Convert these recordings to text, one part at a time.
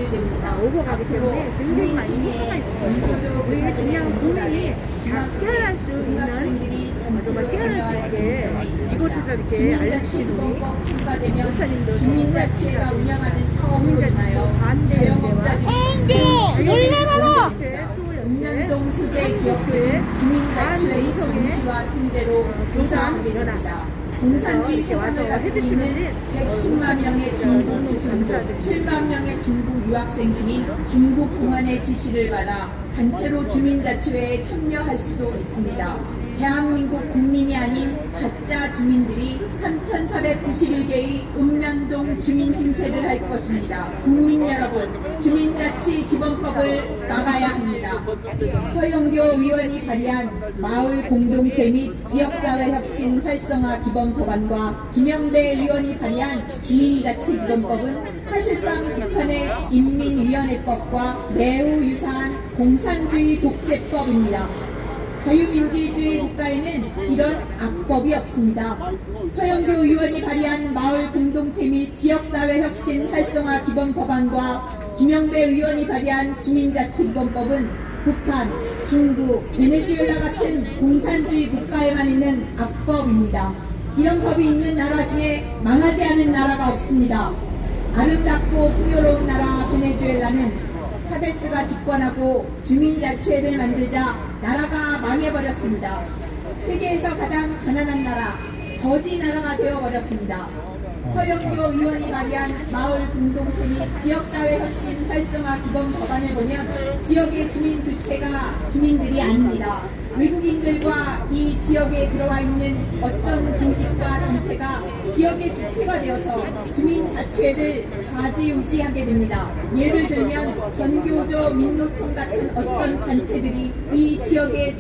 기대됩니다. 오고 가기 앞으로 때문에 굉장히 주민 많이 중에 효과가 있어요. 전교조 우리 교사들의 그냥 국민이 연수단에 깨어날 수 있는 중학생들이 정말 깨어날 수 있게 이곳에서 이렇게 알려주시는 주민자치법법 통과되면 목사님들 주민자치회가 운영하는 사업으로 인하여 자영업자들이 놀래봐라! 음란동 소재 기업들은 주민자치회의 동시와 통제로 교사하게 됩니다. 공산주의 세상을 가지고 있는 110만 명의 중국 교사들, 7만 명의 중국 유학생들이 중국 공안의 지시를 받아 단체로 주민자치회에 참여할 수도 있습니다. 대한민국 국민이 아닌 가짜 주민들이 3,491개의 읍면동 주민 행세를 할 것입니다. 국민 여러분, 주민자치 기본법을 막아야 합니다. 서영교 의원이 발의한 마을 공동체 및 지역사회 혁신 활성화 기본법안과 김영배 의원이 발의한 주민자치 기본법은 사실상 북한의 인민위원회법과 매우 유사한 공산주의 독재법입니다. 자유민주주의 국가에는 이런 악법이 없습니다. 서영교 의원이 발의한 마을 공동체 및 지역사회 혁신 활성화 기본법안과 김영배 의원이 발의한 주민자치기본법은 북한, 중국, 베네수엘라 같은 공산주의 국가에만 있는 악법입니다. 이런 법이 있는 나라 중에 망하지 않은 나라가 없습니다. 아름답고 풍요로운 나라 베네수엘라는 차베스가 집권하고 주민자치회를 만들자 나라가 망해버렸습니다. 세계에서 가장 가난한 나라, 거지 나라가 되어버렸습니다. 서영교 의원이 발의한 마을 공동체 및 지역사회 혁신 활성화 기본 법안을 보면 지역의 주민 주체가 주민들이 아닙니다. 외국인들과 이 지역에 들어와 있는 어떤 조직과 단체가 지역의 주체가 되어서 주민자치회를 좌지우지하게 됩니다. 예를 들면 전교조 민노총 같은 어떤 단체들이 이 지역의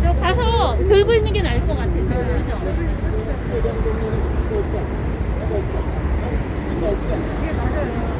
저 가서 들고 있는 게 나을 것 같아요. 그죠? 예, 맞아요.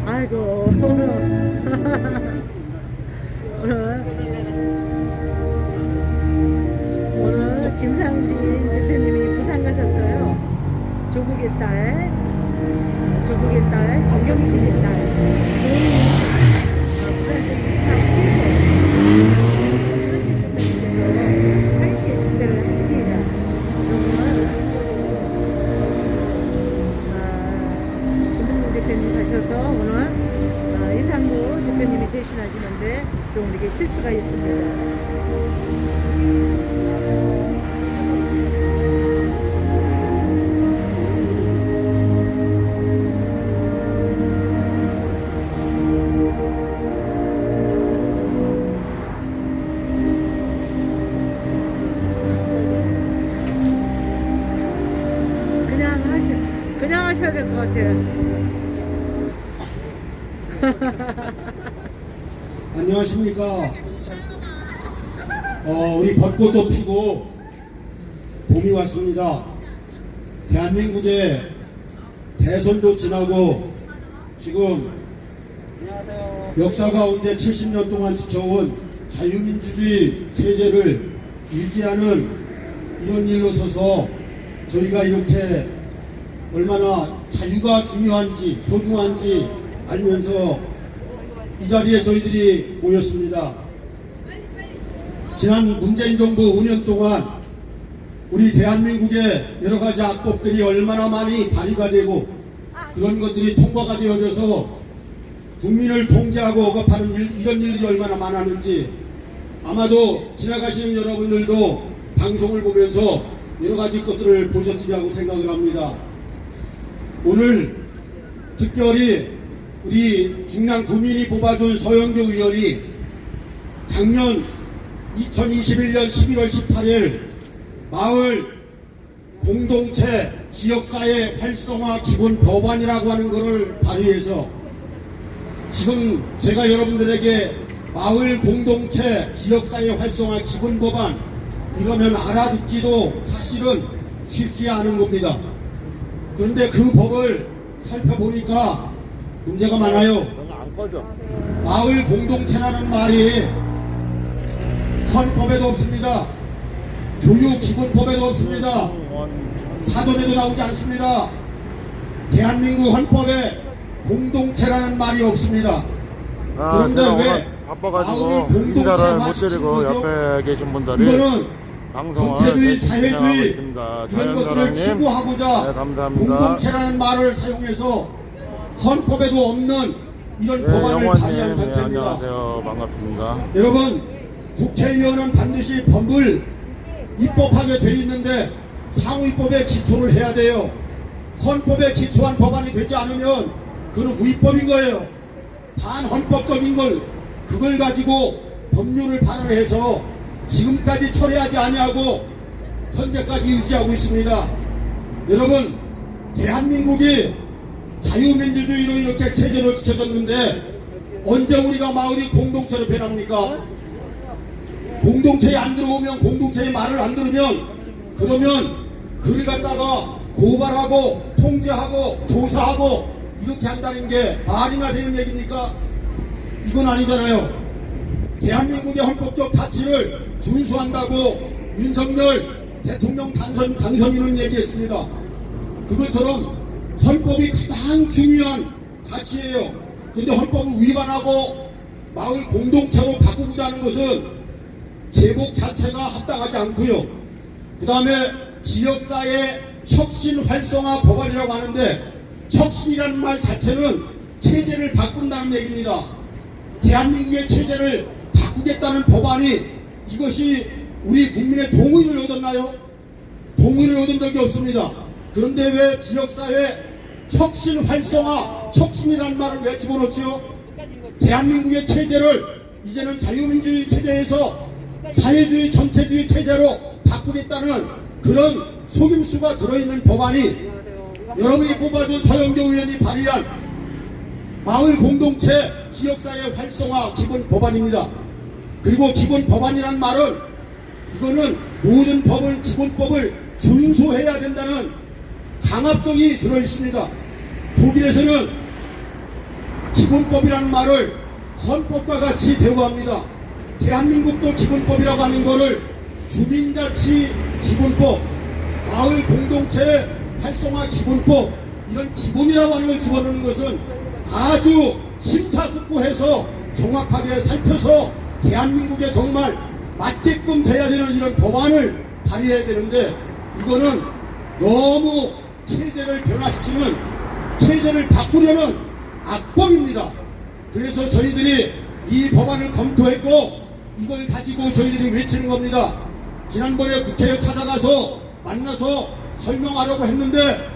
아이고 오늘 김상진 대표님이 부산 가셨어요. 조국의 딸 정경식의 딸 부산 한시에 집회를 하십니다. 김동국 대표님 가셔서 오늘 이상구 대표님이 대신하시는데 좀 이렇게 실수가 있습니다. 그냥 하셔야 될 것 같아요. 안녕하십니까. 우리 벚꽃도 피고 봄이 왔습니다. 대한민국의 대선도 지나고 지금 역사 가운데 70년 동안 지켜온 자유민주주의 체제를 유지하는 이런 일로 서서 저희가 이렇게 얼마나 자유가 중요한지 소중한지 알면서 이 자리에 저희들이 모였습니다. 지난 문재인 정부 5년 동안 우리 대한민국의 여러 가지 악법들이 얼마나 많이 발의가 되고 그런 것들이 통과가 되어져서 국민을 통제하고 억압하는 이런 일들이 얼마나 많았는지 아마도 지나가시는 여러분들도 방송을 보면서 여러 가지 것들을 보셨으리라고 생각을 합니다. 오늘 특별히 우리 중랑 구민이 뽑아준 서영교 의원이 작년 2021년 11월 18일 마을 공동체 지역사회 활성화 기본 법안이라고 하는 것을 발의해서 지금 제가 여러분들에게 마을 공동체 지역사회 활성화 기본 법안 이러면 알아듣기도 사실은 쉽지 않은 겁니다. 그런데 그 법을 살펴보니까 문제가 많아요. 마을 공동체라는 말이 헌법에도 없습니다. 교육기본법에도 없습니다. 사전에도 나오지 않습니다. 대한민국 헌법에 공동체라는 말이 없습니다. 그런데 왜 바빠가지고 인사를 못 드리고 옆에 계신 분들이 이거는 방송을 전체주의, 진행하고 사회주의 있습니다. 이런 것들을 자연사랑님, 추구하고자 네, 감사합니다. 공동체라는 말을 사용해서 헌법에도 없는 이런 네, 법안을 발의한 영화님, 네, 상태입니다. 안녕하세요. 반갑습니다. 여러분, 국회의원은 반드시 법을 입법하게 돼 있는데 상위법에 기초를 해야 돼요. 헌법에 기초한 법안이 되지 않으면 그건 위법인 거예요. 반헌법적인 걸 그걸 가지고 법률을 발의해서 지금까지 처리하지 아니하고 현재까지 유지하고 있습니다. 여러분, 대한민국이 자유민주주의로 이렇게 체제로 지켜졌는데 언제 우리가 마을이 공동체로 변합니까? 공동체에 안 들어오면, 공동체의 말을 안 들으면 그러면 그를 갖다가 고발하고 통제하고 조사하고 이렇게 한다는 게 말이나 되는 얘기입니까? 이건 아니잖아요. 대한민국의 헌법적 가치를 준수한다고 윤석열 대통령 당선인은 얘기했습니다. 그것처럼 헌법이 가장 중요한 가치예요. 그런데 헌법을 위반하고 마을 공동체로 바꾸고자 하는 것은 제목 자체가 합당하지 않고요. 그 다음에 지역사회 혁신 활성화 법안이라고 하는데 혁신이라는 말 자체는 체제를 바꾼다는 얘기입니다. 대한민국의 체제를 바꾸겠다는 법안이 이것이 우리 국민의 동의를 얻었나요? 동의를 얻은 적이 없습니다. 그런데 왜 지역사회 혁신 활성화, 혁신이라는 말을 왜 집어넣죠? 대한민국의 체제를 이제는 자유민주주의 체제에서 사회주의 전체주의 체제로 바꾸겠다는 그런 속임수가 들어있는 법안이 여러분이 뽑아준 서영교 의원이 발의한 마을 공동체 지역사회 활성화 기본 법안입니다. 그리고 기본 법안이란 말은 이거는 모든 법을 기본법을 준수해야 된다는 강압성이 들어있습니다. 독일에서는 기본법이라는 말을 헌법과 같이 대우합니다. 대한민국도 기본법이라고 하는 것을 주민자치 기본법, 마을 공동체 활성화 기본법 이런 기본이라고 하는 걸 집어넣는 것은 아주 심사숙고해서 정확하게 살펴서 대한민국에 정말 맞게끔 돼야 되는 이런 법안을 발의해야 되는데 이거는 너무 체제를 변화시키는 체제를 바꾸려는 악법입니다. 그래서 저희들이 이 법안을 검토했고 이걸 가지고 저희들이 외치는 겁니다. 지난번에 국회에 찾아가서 만나서 설명하려고 했는데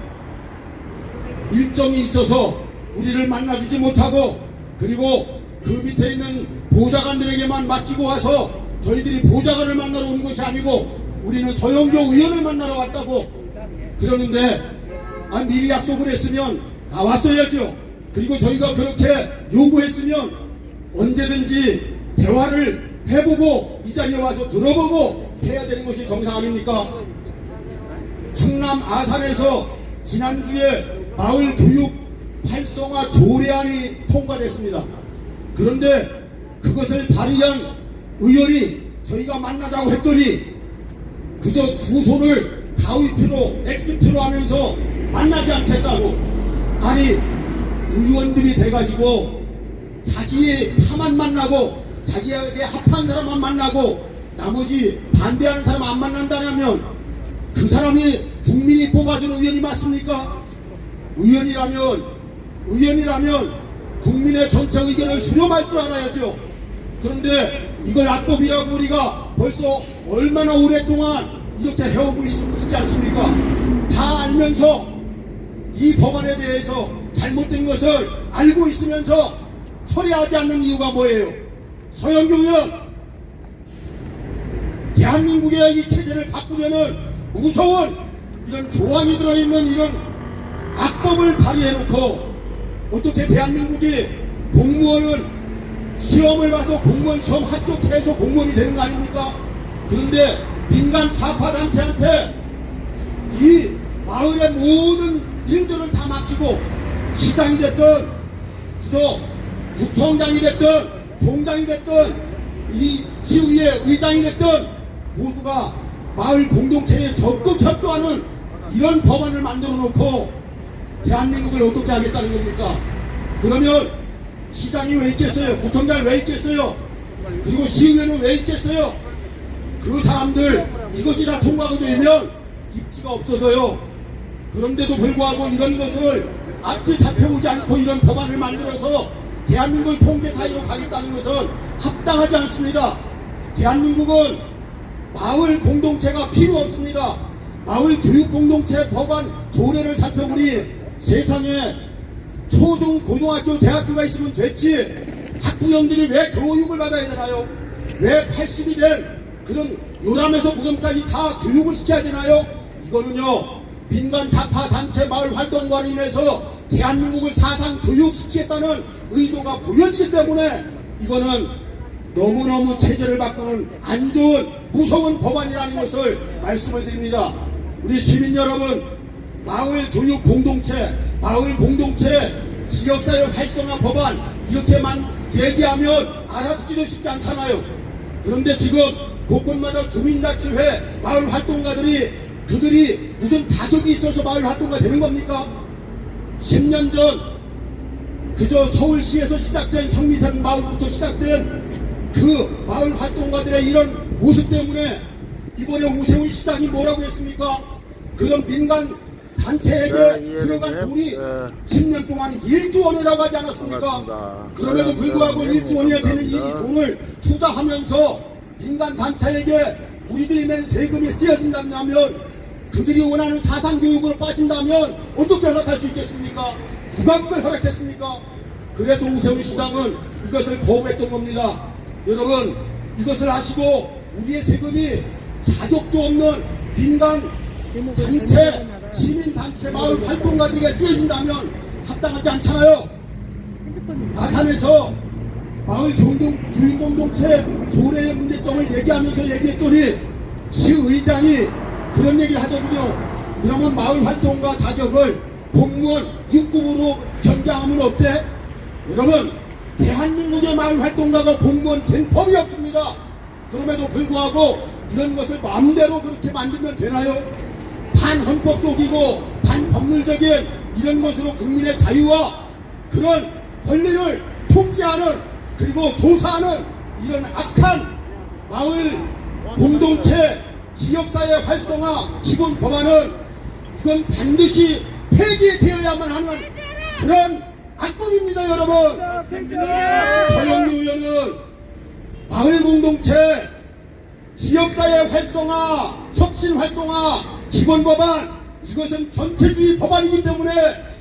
일정이 있어서 우리를 만나주지 못하고 그리고 그 밑에 있는 보좌관들에게만 맡기고 와서 저희들이 보좌관을 만나러 온 것이 아니고 우리는 서영교 의원을 만나러 왔다고 그러는데 미리 약속을 했으면 나왔어야죠. 그리고 저희가 그렇게 요구했으면 언제든지 대화를 해보고 이 자리에 와서 들어보고 해야 되는 것이 정상 아닙니까? 충남 아산에서 지난주에 마을 교육 활성화 조례안이 통과됐습니다. 그런데 그것을 발의한 의원이 저희가 만나자고 했더니 그저 두 손을 가위표로 X표로 하면서 만나지 않겠다고. 아니, 의원들이 돼가지고 자기의 파만 만나고 자기에게 합한 사람만 만나고 나머지 반대하는 사람 안 만난다면 그 사람이 국민이 뽑아준 의원이 맞습니까? 의원이라면 국민의 전체 의견을 수렴할 줄 알아야죠. 그런데 이걸 악법이라고 우리가 벌써 얼마나 오랫동안 이렇게 해오고 있지 않습니까? 다 알면서 이 법안에 대해서 잘못된 것을 알고 있으면서 처리하지 않는 이유가 뭐예요? 서영교 의원, 대한민국의 이 체제를 바꾸려는 무서운 이런 조항이 들어있는 이런 악법을 발의해놓고 어떻게 대한민국이 공무원은 시험을 봐서 공무원 시험 합격해서 공무원이 되는 거 아닙니까? 그런데 민간 좌파단체한테 이 마을의 모든 일들을 다 맡기고 시장이 됐든 또 구청장이 됐든 동장이 됐든 이 시의회 의장이 됐든 모두가 마을 공동체에 적극 협조하는 이런 법안을 만들어 놓고 대한민국을 어떻게 하겠다는 겁니까? 그러면 시장이 왜 있겠어요? 구청장이 왜 있겠어요? 그리고 시의회는 왜 있겠어요? 그 사람들 이것이 다 통과가 되면 입지가 없어져요. 그런데도 불구하고 이런 것을 앞뒤 살펴보지 않고 이런 법안을 만들어서 대한민국을 통제 사이로 가겠다는 것은 합당하지 않습니다. 대한민국은 마을 공동체가 필요 없습니다. 마을 교육 공동체 법안 조례를 살펴보니 세상에 초중 고등학교 대학교가 있으면 됐지 학부형들이 왜 교육을 받아야 되나요? 왜 80이 된 그런 요람에서 고등까지 다 교육을 시켜야 되나요? 이거는요 민간 좌파 단체 마을 활동과로 인해서 대한민국을 사상 교육시키겠다는 의도가 보여지기 때문에 이거는 너무너무 체제를 바꾸는 안 좋은 무서운 법안이라는 것을 말씀을 드립니다. 우리 시민 여러분, 마을 교육 공동체, 마을 공동체 지역사회 활성화 법안 이렇게만 얘기하면 알아듣기도 쉽지 않잖아요. 그런데 지금 곳곳마다 주민자치회 마을 활동가들이 그들이 무슨 자격이 있어서 마을 활동가 되는 겁니까? 10년 전 그저 서울시에서 시작된 성미산 마을부터 시작된 그 마을 활동가들의 이런 모습 때문에 이번에 오세훈 시장이 뭐라고 했습니까? 그런 민간 단체에게 들어간 돈이 10년 동안 1조 원이라고 하지 않았습니까? 반갑습니다. 그럼에도 불구하고 1조 원이 되는 이 돈을 투자하면서 민간 단체에게 우리들이 낸 세금이 쓰여진다면 그들이 원하는 사상교육으로 빠진다면 어떻게 허락할 수 있겠습니까? 누가 그걸 허락했습니까? 그래서 오세훈 시장은 이것을 거부했던 겁니다. 여러분, 이것을 아시고 우리의 세금이 자격도 없는 민간 단체, 시민단체, 마을 활동가들에게 쓰여진다면 합당하지 않잖아요. 아산에서 마을 교육공동체 조례의 문제점을 얘기하면서 얘기했더니 시의장이 그런 얘기를 하더군요. 그러면 마을 활동가 자격을 공무원 6급으로 변경하면 어때? 여러분, 대한민국의 마을 활동가가 공무원 된 법이 없습니다. 그럼에도 불구하고 이런 것을 마음대로 그렇게 만들면 되나요? 반헌법적이고 반법률적인 이런 것으로 국민의 자유와 그런 권리를 통제하는 그리고 조사하는 이런 악한 마을 공동체 지역사회 활성화 기본 법안은 이건 반드시 폐기되어야만 하는 그런 악법입니다, 여러분. 서영교 의원은 마을 공동체 지역사회 활성화 혁신 활성화 기본 법안 이것은 전체주의 법안이기 때문에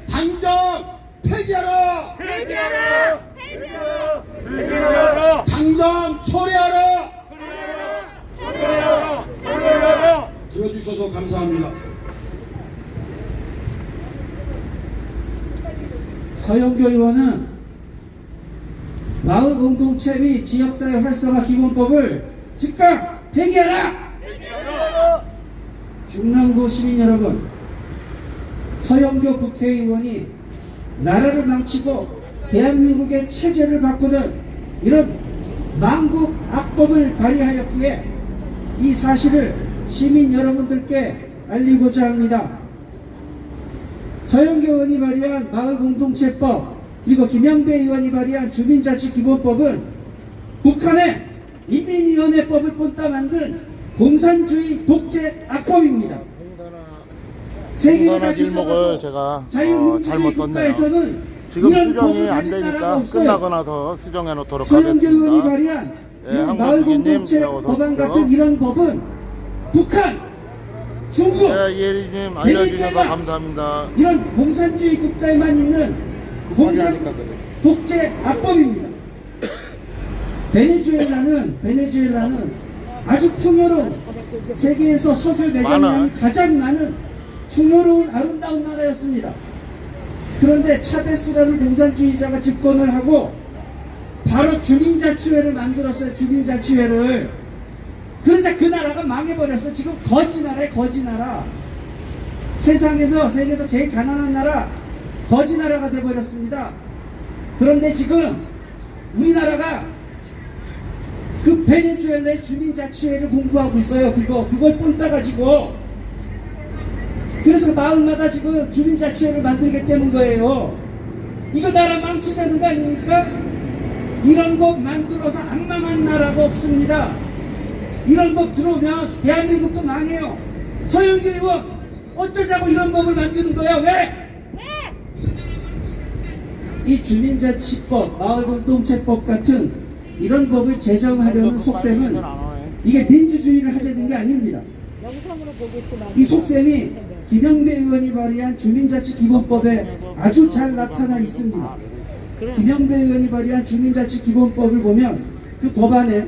당장 폐기하라. 폐기하라! 폐기하라! 폐기하라! 당장 처리하라. 처리하라! 처리하라! 들어주셔서 감사합니다. 서영교 의원은 마을 공동체 및 지역사회 활성화 기본법을 즉각 폐기하라! 중랑구 시민 여러분, 서영교 국회의원이 나라를 망치고 대한민국의 체제를 바꾸는 이런 망국 악법을 발휘하였기에 이 사실을 시민 여러분들께 알리고자 합니다. 서영교 의원이 발의한 마을공동체법 그리고 김영배 의원이 발의한 주민자치기본법은 북한의 인민위원회법을 본따 만든 공산주의 독재 악법입니다. 홍단화 길목을 제가 잘못 썼네요. 지금 수정이 안 되니까 끝나고 나서 수정해 놓도록 서영교 의원이 하겠습니다. 발의한 예, 마을공동체 법안 같은 이런 법은 북한, 중국, 예, 이혜리님 알려주셔서 감사합니다. 이런 공산주의 국가에만 있는 공산 독재 악법입니다. 베네수엘라는 아주 풍요로운, 세계에서 석유 매장량이 가장 많은 풍요로운 아름다운 나라였습니다. 그런데 차베스라는 공산주의자가 집권을 하고 바로 주민자치회를 만들었어요. 주민자치회를. 그러자 그 나라가 망해버렸어. 지금 거지나라에 거지나라. 세계에서 제일 가난한 나라 거지나라가 돼버렸습니다. 그런데 지금 우리나라가 그 베네수엘라의 주민자치회를 공부하고 있어요. 그걸 본따가지고. 그래서 마을마다 지금 주민자치회를 만들겠다는 거예요. 이거 나라 망치자는 거 아닙니까? 이런 법 만들어서 악망한 나라가 없습니다. 이런 법 들어오면 대한민국도 망해요. 서영교 의원 어쩌자고 이런 법을 만드는 거야? 왜? 이 주민자치법, 마을공동체법 같은 이런 법을 제정하려는 속셈은 이게 민주주의를 하자는 게 아닙니다. 이 속셈이 김영배 의원이 발의한 주민자치기본법에 아주 잘 나타나 있습니다. 김영배 의원이 발의한 주민자치기본법을 보면 그 법안에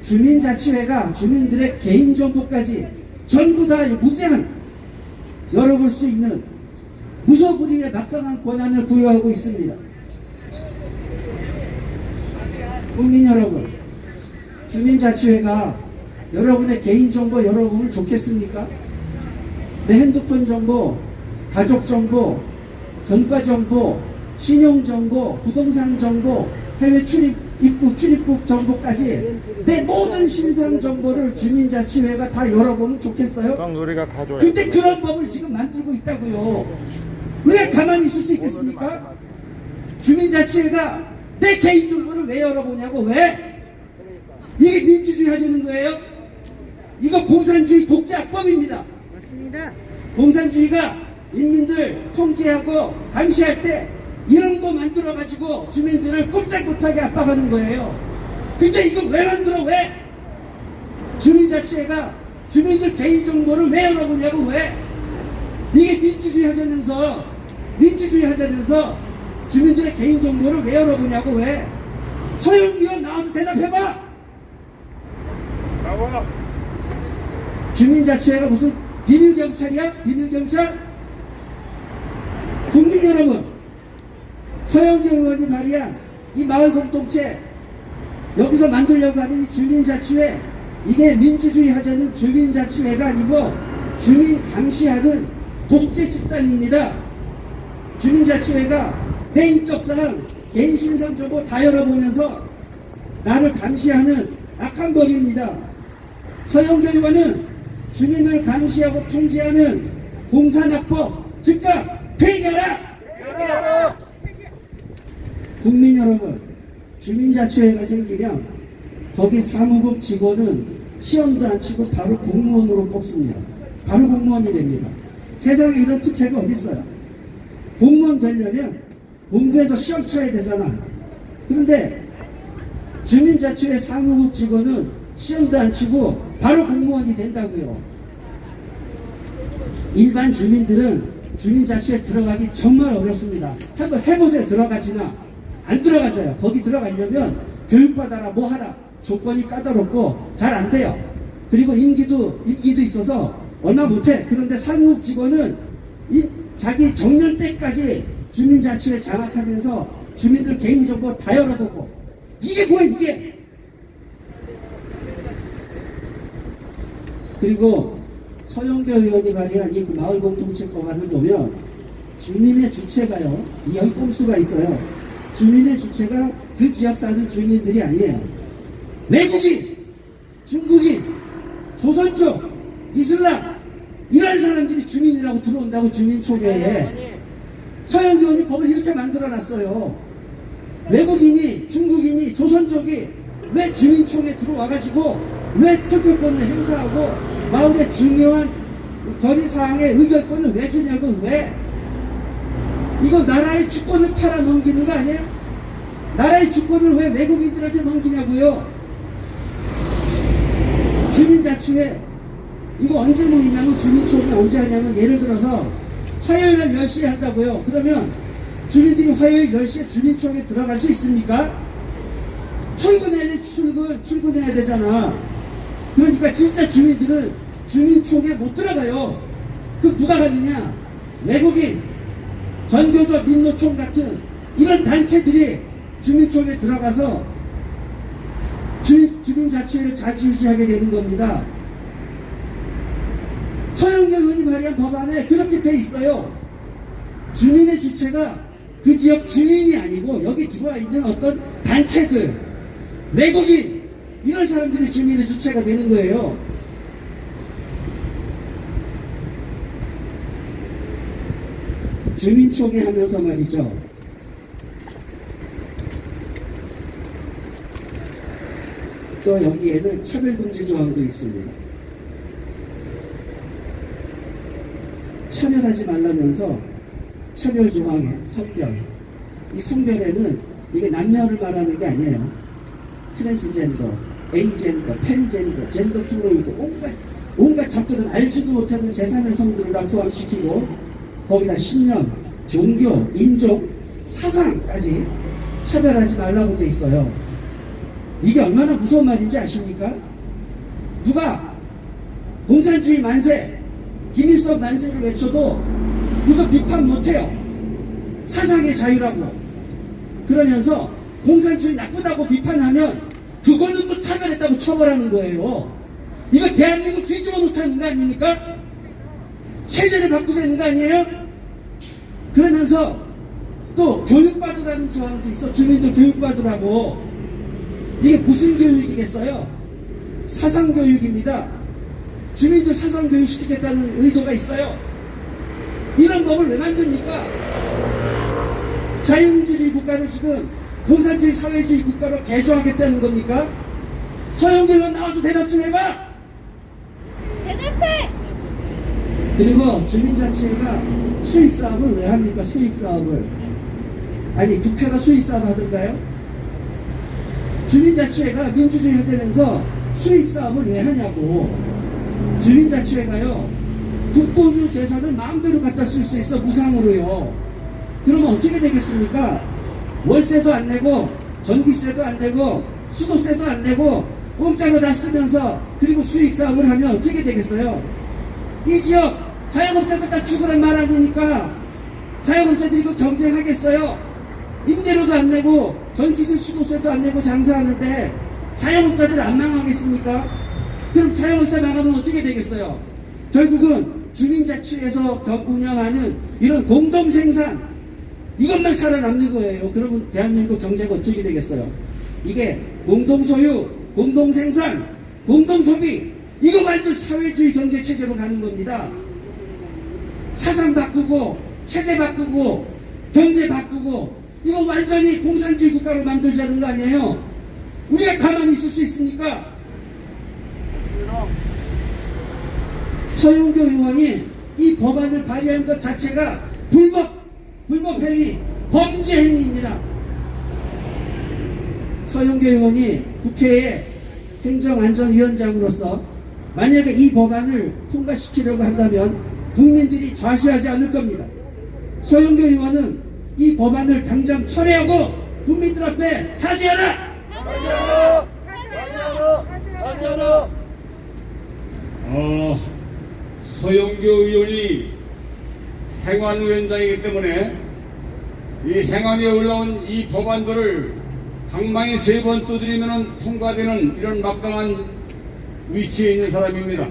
주민자치회가 주민들의 개인정보까지 전부 다 무제한 열어볼 수 있는 무소불위의 막강한 권한을 부여하고 있습니다. 국민 여러분, 주민자치회가 여러분의 개인정보 열어보면 좋겠습니까? 내 핸드폰 정보, 가족 정보, 전과 정보, 신용 정보, 부동산 정보, 해외 출입국 정보까지 내 모든 신상 정보를 주민자치회가 다 열어보면 좋겠어요? 우리가 가져야 근데 그런 법을 지금 만들고 있다고요. 왜 가만히 있을 수 있겠습니까? 주민자치회가 내 개인정보를 왜 열어보냐고. 왜? 이게 민주주의 하자는 거예요? 이거 공산주의 독재악법입니다. 맞습니다. 공산주의가 인민들 통제하고 감시할 때 이런 거 만들어가지고 주민들을 꼼짝 못하게 압박하는 거예요. 근데 이거 왜 만들어? 왜? 주민자치회가 주민들 개인정보를 왜 열어보냐고. 왜? 이게 민주주의 하자면서 주민들의 개인정보를 왜 열어보냐고. 왜? 서영교 의원 나와서 대답해봐. 주민자치회가 무슨 비밀경찰이야? 비밀경찰? 국민 여러분, 서영교 의원이 발의한 이 마을공동체, 여기서 만들려고 하는 이 주민자치회, 이게 민주주의 하자는 주민자치회가 아니고 주민 감시하는 독재 집단입니다. 주민자치회가 내 인적사항, 개인 신상 정보 다 열어보면서 나를 감시하는 악한 법입니다. 서영교 의원은 주민을 감시하고 통제하는 공산악법 즉각 폐기하라! 국민 여러분, 주민자치회가 생기면 거기 사무국 직원은 시험도 안 치고 바로 공무원으로 뽑습니다. 바로 공무원이 됩니다. 세상에 이런 특혜가 어디 있어요? 공무원 되려면 공부해서 시험 쳐야 되잖아. 그런데 주민자치회 사무국 직원은 시험도 안 치고 바로 공무원이 된다고요. 일반 주민들은 주민자치회 들어가기 정말 어렵습니다. 한번 해보세요. 들어가지나 안 들어가져요. 거기 들어가려면 교육받아라 뭐 하라 조건이 까다롭고 잘 안 돼요. 그리고 임기도 있어서 얼마 못해. 그런데 사무국 직원은 자기 정년 때까지 주민자치회 장악하면서 주민들 개인정보 다 열어보고 이게 뭐야 이게. 그리고 서영교 의원이 발의한 이 마을공동체법안을 보면 주민의 주체가요, 이 연꼼수가 있어요. 주민의 주체가 그 지역 사는 주민들이 아니에요. 외국인, 중국인, 조선족, 이슬람 이런 사람들이 주민이라고 들어온다고 주민총회에. 서영교 의원이 법을 이렇게 만들어놨어요. 외국인이, 중국인이, 조선족이 왜 주민총회에 들어와가지고 왜 투표권을 행사하고 마을의 중요한 결의사항의 의결권을 왜 주냐고. 왜? 이거 나라의 주권을 팔아 넘기는 거 아니에요? 나라의 주권을 왜 외국인들한테 넘기냐고요. 주민자치회 이거 언제 모이냐면, 주민총회 언제 하냐면, 예를 들어서 화요일날 10시에 한다고요. 그러면 주민들이 화요일 10시에 주민총회 들어갈 수 있습니까? 출근해야 되잖아. 그러니까 진짜 주민들은 주민총회 못 들어가요. 그 누가 가느냐? 외국인, 전교조, 민노총 같은 이런 단체들이 주민총회에 들어가서 주민자치회를 자주유지하게 되는 겁니다. 서영교 의원이 발의한 법안에 그렇게 돼 있어요. 주민의 주체가 그 지역 주민이 아니고 여기 들어와 있는 어떤 단체들, 외국인 이런 사람들이 주민의 주체가 되는 거예요. 주민총회 하면서 말이죠. 또 여기에는 차별금지 조항도 있습니다. 차별하지 말라면서 차별 조항에 성별, 이 성별에는 이게 남녀를 말하는 게 아니에요. 트랜스젠더, 에이젠더, 팬젠더, 젠더 플루이드 온갖 잡들은 알지도 못하는 제3의 성들을 다 포함시키고 거기다 신념, 종교, 인종, 사상까지 차별하지 말라고 돼 있어요. 이게 얼마나 무서운 말인지 아십니까? 누가 공산주의 만세, 김일성 만세를 외쳐도 이거 비판 못해요. 사상의 자유라고. 그러면서 공산주의 나쁘다고 비판하면 그거는 또 차별했다고 처벌하는 거예요. 이거 대한민국 뒤집어 놓자는 거 아닙니까? 체제를 바꾸자는 거 아니에요? 그러면서 또 교육받으라는 조항도 있어. 주민들 교육받으라고. 이게 무슨 교육이겠어요? 사상교육입니다. 주민들 사상교육 시키겠다는 의도가 있어요. 이런 법을 왜 만듭니까? 자유민주주의 국가를 지금 공산주의 사회주의 국가로 개조하겠다는 겁니까? 서영교 의원 나와서 대답 좀 해봐! 대답해! 그리고 주민자치회가 수익사업을 왜 합니까? 수익사업을. 아니 국회가 수익사업 하던가요? 주민자치회가 민주주의 하자면서 수익사업을 왜 하냐고. 주민자치회가요 국공유 재산을 마음대로 갖다 쓸 수 있어. 무상으로요. 그러면 어떻게 되겠습니까? 월세도 안 내고 전기세도 안 내고 수도세도 안 내고 공짜로 다 쓰면서 그리고 수익사업을 하면 어떻게 되겠어요? 이 지역 자영업자들 다 죽으란 말 아닙니까? 자영업자들이 그 경쟁하겠어요? 임대료도 안 내고 전기세 수도세도 안 내고 장사하는데 자영업자들 안 망하겠습니까? 그럼 자영업자 망하면 어떻게 되겠어요? 결국은 주민자치회에서 운영하는 이런 공동생산 이것만 살아남는 거예요. 그러면 대한민국 경제가 어떻게 되겠어요? 이게 공동소유, 공동생산, 공동소비 이거 완전 사회주의 경제체제로 가는 겁니다. 사상 바꾸고 체제 바꾸고 경제 바꾸고 이거 완전히 공산주의 국가로 만들자는 거 아니에요? 우리가 가만히 있을 수 있습니까? 서영교 의원이 이 법안을 발의한 것 자체가 불법행위, 범죄행위입니다. 서영교 의원이 국회의 행정안전위원장으로서 만약에 이 법안을 통과시키려고 한다면 국민들이 좌시하지 않을 겁니다. 서영교 의원은 이 법안을 당장 철회하고 국민들 앞에 사죄하라! 사죄하라! 서영교 의원이 행안위원장이기 때문에 이 행안위에 올라온 이 법안들을 방망이 3번 두드리면 통과되는 이런 막강한 위치에 있는 사람입니다.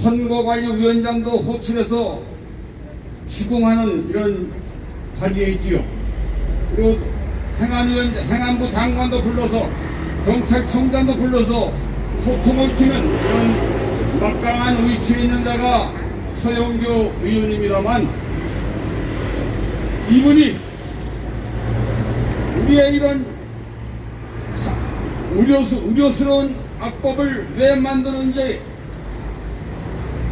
선거관리위원장도 호출해서 추궁하는 이런 자리에 있지요. 그리고 행안부 장관도 불러서 경찰청장도 불러서 소통을 치는 이런 막강한 위치에 있는 자가 서영교 의원입니다만, 이분이 우리의 이런 우려스러운 악법을 왜 만드는지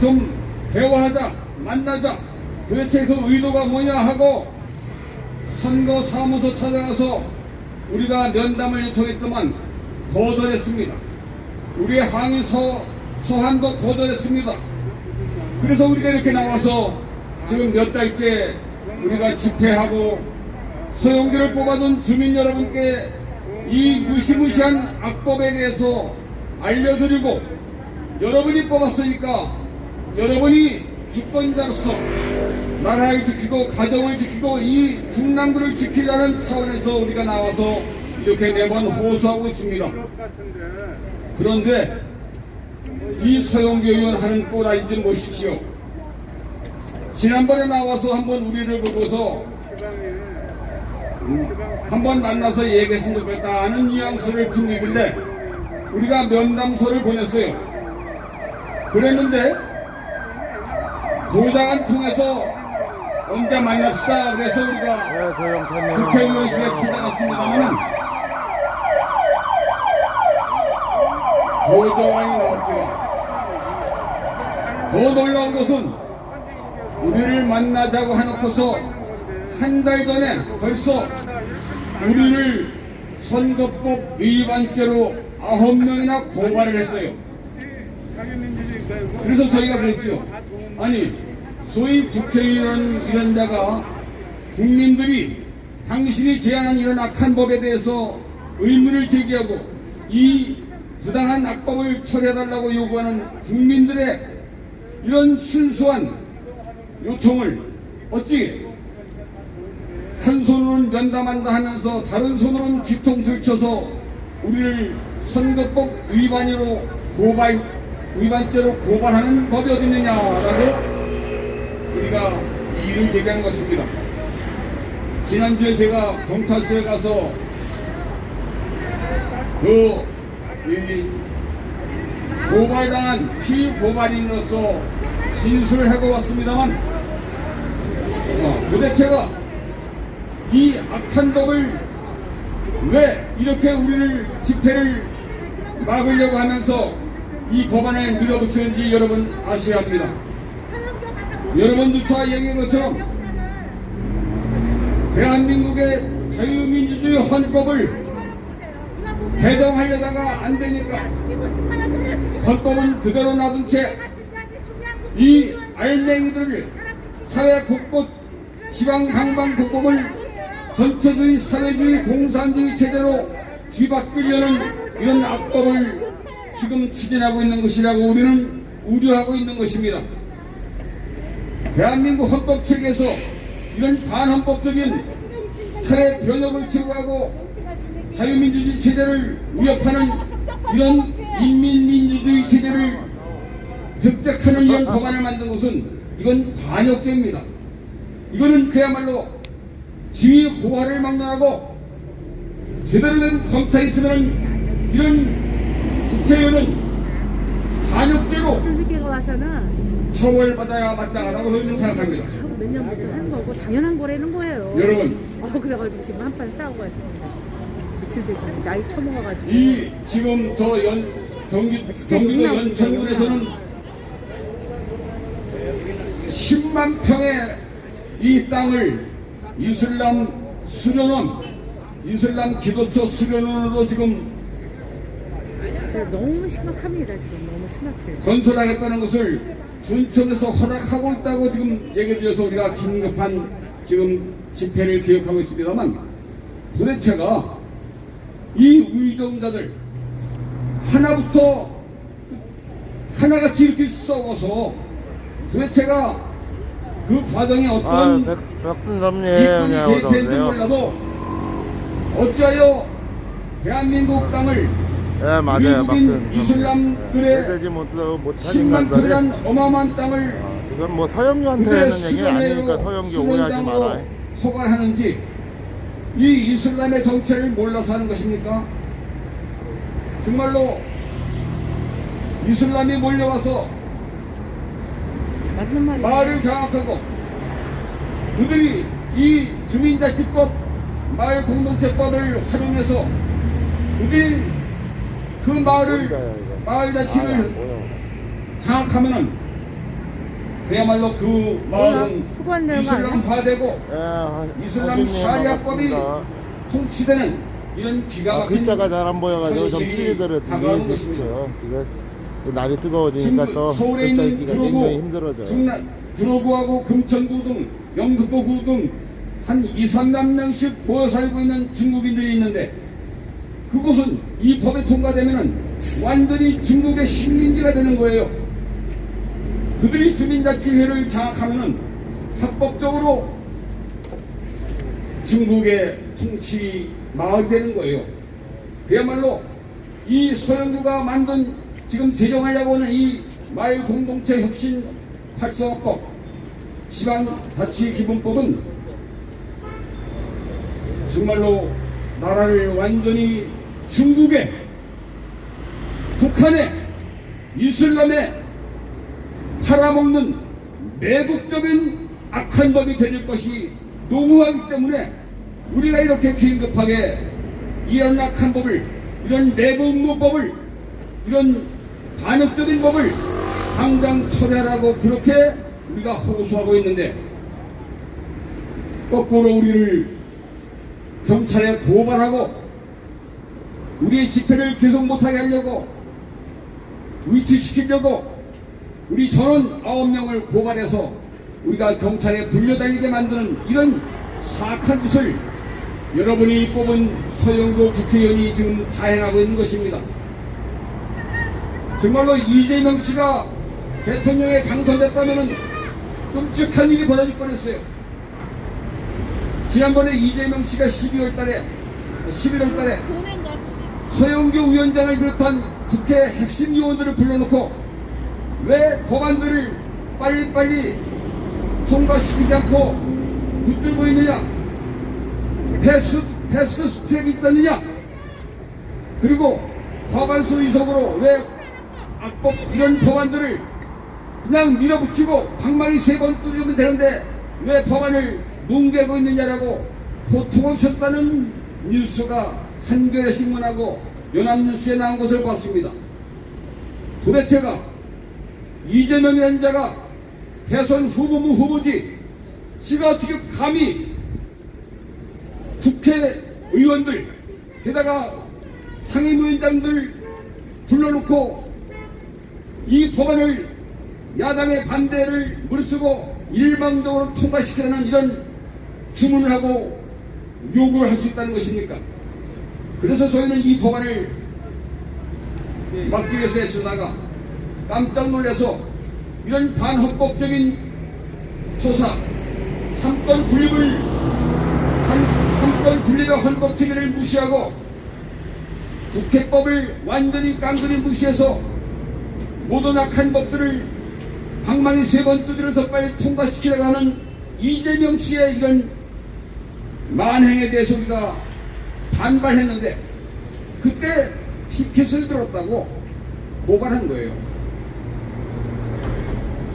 좀 대화하자, 만나자, 도대체 그 의도가 뭐냐 하고 선거사무소 찾아가서 우리가 면담을 요청했더만 거절했습니다. 우리의 항의 소환도 거절했습니다. 그래서 우리가 이렇게 나와서 지금 몇 달째 우리가 집회하고 서영교를 뽑아둔 주민 여러분께 이 무시무시한 악법에 대해서 알려드리고, 여러분이 뽑았으니까 여러분이 주권자로서 나라를 지키고 가정을 지키고 이 중남구를 지키자는 차원에서 우리가 나와서 이렇게 매번 호소하고 있습니다. 그런데 이 서영교 의원 하는 꼬라지 좀 보십시오. 지난번에 나와서 한번 우리를 보고서 한번 만나서 얘기했으면 좋겠다 하는 뉘앙스를 풍기길래 우리가 면담서를 보냈어요. 그랬는데 도장을 통해서 언제 만납시다 그래서 우리가 조영찬님. 국회의원실에 찾아갔습니다만 도장이 나왔죠. 더 놀라운 것은 우리를 만나자고 해놓고서 한 달 전에 벌써 우리를 선거법 위반죄로 9명이나 고발을 했어요. 그래서 저희가 그랬죠. 아니, 소위 국회의원 이런 자가 국민들이 당신이 제안한 이런 악한 법에 대해서 의문을 제기하고 이 부당한 악법을 처리해달라고 요구하는 국민들의 이런 순수한 요청을 어찌 한 손으로는 면담한다 하면서 다른 손으로는 뒤통수를 쳐서 우리를 선거법 위반죄로 고발하는 법이 어디 있느냐라고 우리가 이의를 제기한 것입니다. 지난주에 제가 경찰서에 가서 고발당한 피고발인으로서 진술을 하고 왔습니다만, 도대체가 이 악한 법을 왜 이렇게 우리를 집회를 막으려고 하면서 이 법안을 밀어붙이는지 여러분 아셔야 합니다. 여러분 누차 얘기한 것처럼 대한민국의 자유민주주의 헌법을 개정하려다가 안 되니까 헌법은 그대로 놔둔 채 이 알맹이들을 사회 곳곳 지방 방방 곳곳을 전체주의 사회주의 공산주의 체제로 뒤바꾸려는 이런 악법을 지금 추진하고 있는 것이라고 우리는 우려하고 있는 것입니다. 대한민국 헌법 체계에서 이런 반헌법적인 사회 변혁을 추구하고 자유민주주의 체제를 위협하는 이런 인민민주주의 체제를 획작하는 이런 법안을 만든 것은 이건 반역죄입니다. 이거는 그야말로 지위 고하를 막론하고 제대로 된 검찰이 있으면 이런 국회의원은 반역죄로 새끼가 와서는 처벌받아야 마땅하다고 저는 생각합니다. 몇 년부터 한 거고 당연한 거라는 거예요. 여러분, 그래가지고 지금 한판 싸우고 있습니다. 미친 새끼 나이 처먹어가지고. 이 지금 저 경기도 연천군에서는 10만 평의 이 땅을 이슬람 기도처 수련원으로 지금 너무 심각합니다. 지금 너무 심각해요. 건설하겠다는 것을 둔천에서 허락하고 있다고 지금 얘기드려서 우리가 긴급한 지금 집회를 기획하고 있습니다만, 도대체가 이 위정자들 하나같이 이렇게 썩어서 도대체가 그 과정에 아, 어떤 백순섭님, 이권이 네, 개입했는지 어서오세요. 몰라도 어찌하여 대한민국 땅을 예, 맞아요. 미국인 이슬람들의 되지 못하는 10만 인간들이. 톤이란 어마어마한 땅을 지금 뭐 서영규한테 그들의 하는 얘기 아니니까 서영규 오해하지 수련장으로 마라. 허가하는지 이 이슬람의 정체를 몰라서 하는 것입니까? 정말로 이슬람이 몰려와서 맞는 말이에요. 마을을 장악하고 그들이 이 주민자치법 마을 공동체법을 활용해서 그들이 그 마을 자치를 장악하면은 그야말로 그 마을은 수고한다는 거 아니야? 이슬람화되고 예, 이슬람 선생님 샤리아법이 반갑습니다. 통치되는 이런 기가 아, 막힌 글자가 잘 안 보여가지고 좀 현실이 틀리더라도 다가오는 이해해 것입니다. 주십시오. 지금 날이 뜨거워지니까 또 서울에 글자 있는 읽기가 굉장히 드로구, 힘들어져요. 드로구하고 금천구 등 영등포구 등 한 2, 3만 명씩 모여 살고 있는 중국인들이 있는데 그곳은 이 법이 통과되면은 완전히 중국의 식민지가 되는 거예요. 그들이 주민자치회를 장악하면은 합법적으로 중국의 통치 마을이 되는 거예요. 그야말로 이 서영구가 만든 지금 제정하려고 하는 이 마을 공동체 혁신 활성화법 지방자치기본법은 정말로 나라를 완전히 중국에 북한에 이슬람에 팔아먹는 매국적인 악한 법이 될 것이 농후하기 때문에 우리가 이렇게 긴급하게 이런 악한 법을 이런 매국노법을 이런 반역적인 법을 당장 처리하라고 그렇게 우리가 호소하고 있는데 거꾸로 우리를 경찰에 고발하고 우리의 집회를 계속 못하게 하려고 위치시키려고 우리 전원 9명을 고발해서 우리가 경찰에 불려다니게 만드는 이런 사악한 짓을 여러분이 뽑은 서영구 국회의원이 지금 자행하고 있는 것입니다. 정말로 이재명 씨가 대통령에 당선됐다면 끔찍한 일이 벌어질 뻔했어요. 지난번에 이재명 씨가 11월 달에 서영교 위원장을 비롯한 국회 핵심 요원들을 불러놓고 왜 법안들을 빨리빨리 통과시키지 않고 붙들고 있느냐, 패스트 스트랙이 있었느냐, 그리고 과반수 의석으로 왜 악법 이런 법안들을 그냥 밀어붙이고 방망이 3번 뚫으면 되는데 왜 법안을 뭉개고 있느냐라고 호통을 쳤다는 뉴스가 한겨레 신문하고 연합뉴스에 나온 것을 봤습니다. 도대체가 이재명이라는 자가 대선 후보면 후보지 지가 어떻게 감히 국회의원들 게다가 상임위원장들 불러놓고 이 법안을 야당의 반대를 무릅쓰고 일방적으로 통과시키려는 이런 주문을 하고 요구를 할 수 있다는 것입니까? 그래서 저희는 이 법안을 막기 위해서 애쓰다가 깜짝 놀라서 이런 반헌법적인 조사, 삼권 분립의 헌법특위를 무시하고 국회법을 완전히 깡그리 무시해서 모든 악한 법들을 방망이 3번 두드려서 빨리 통과시키려고 하는 이재명 씨의 이런 만행에 대해서 우리가 반발했는데 그때 피켓을 들었다고 고발한 거예요.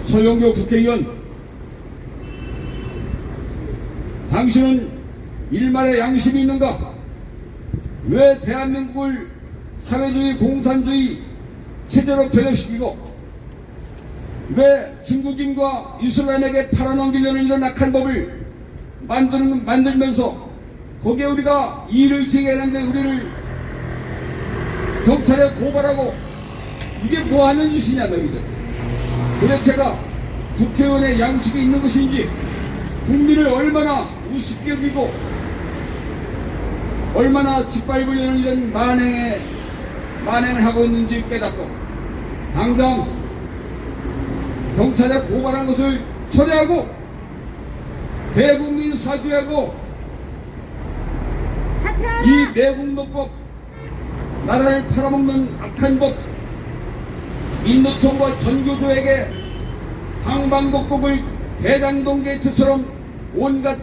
서영교 국회의원, 당신은 일말의 양심이 있는가? 왜 대한민국을 사회주의 공산주의 체제로 변혁시키고 왜 중국인과 이슬람에게 팔아넘기려는 이런 악한 법을 만들면서 거기에 우리가 이의를 제기하는데 우리를 경찰에 고발하고 이게 뭐하는 짓이냐 너희들. 도대체가 국회의원의 양식이 있는 것인지 국민을 얼마나 우습게 여기고 얼마나 짓밟으려는 이런 만행을 하고 있는지 깨닫고 당장 경찰에 고발한 것을 처리하고 대국민 사죄하고 사퇴하라. 이 매국노법, 나라를 팔아먹는 악한 법, 민노총과 전교조에게 방방곡곡을 대장동 게이트처럼 온갖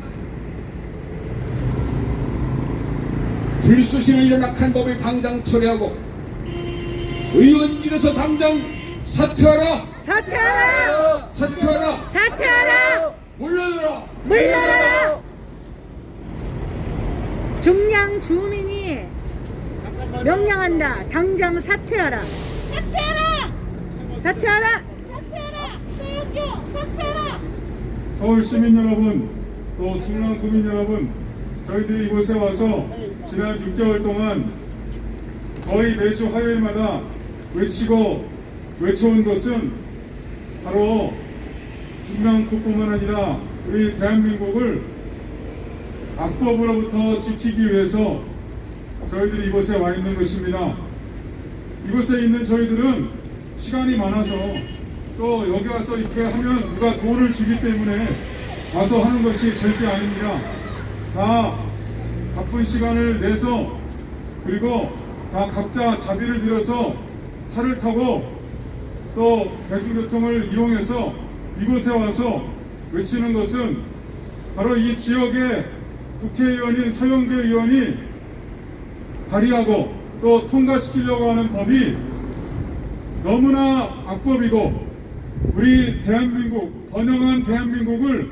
불수신을 이룬 악한 법을 당장 처리하고 의원직에서 당장 사퇴하라! 사퇴하라. 사퇴하라! 사퇴하라. 물러나라! 물러나라. 중량 주민이 명령한다. 당장 사퇴하라. 사퇴하라! 사퇴하라. 사퇴하라! 서영교 사퇴하라! 서울 시민 여러분, 또 충남 구민 여러분, 저희들이 이곳에 와서 지난 6개월 동안 거의 매주 화요일마다 외쳐온 것은 바로 중랑구뿐만 아니라 우리 대한민국을 악법으로부터 지키기 위해서 저희들이 이곳에 와 있는 것입니다. 이곳에 있는 저희들은 시간이 많아서 또 여기 와서 이렇게 하면 누가 돈을 주기 때문에 와서 하는 것이 절대 아닙니다. 다 바쁜 시간을 내서 그리고 다 각자 자비를 들여서 차를 타고 또 대중교통을 이용해서 이곳에 와서 외치는 것은 바로 이 지역의 국회의원인 서영교 의원이 발의하고 또 통과시키려고 하는 법이 너무나 악법이고 우리 대한민국, 번영한 대한민국을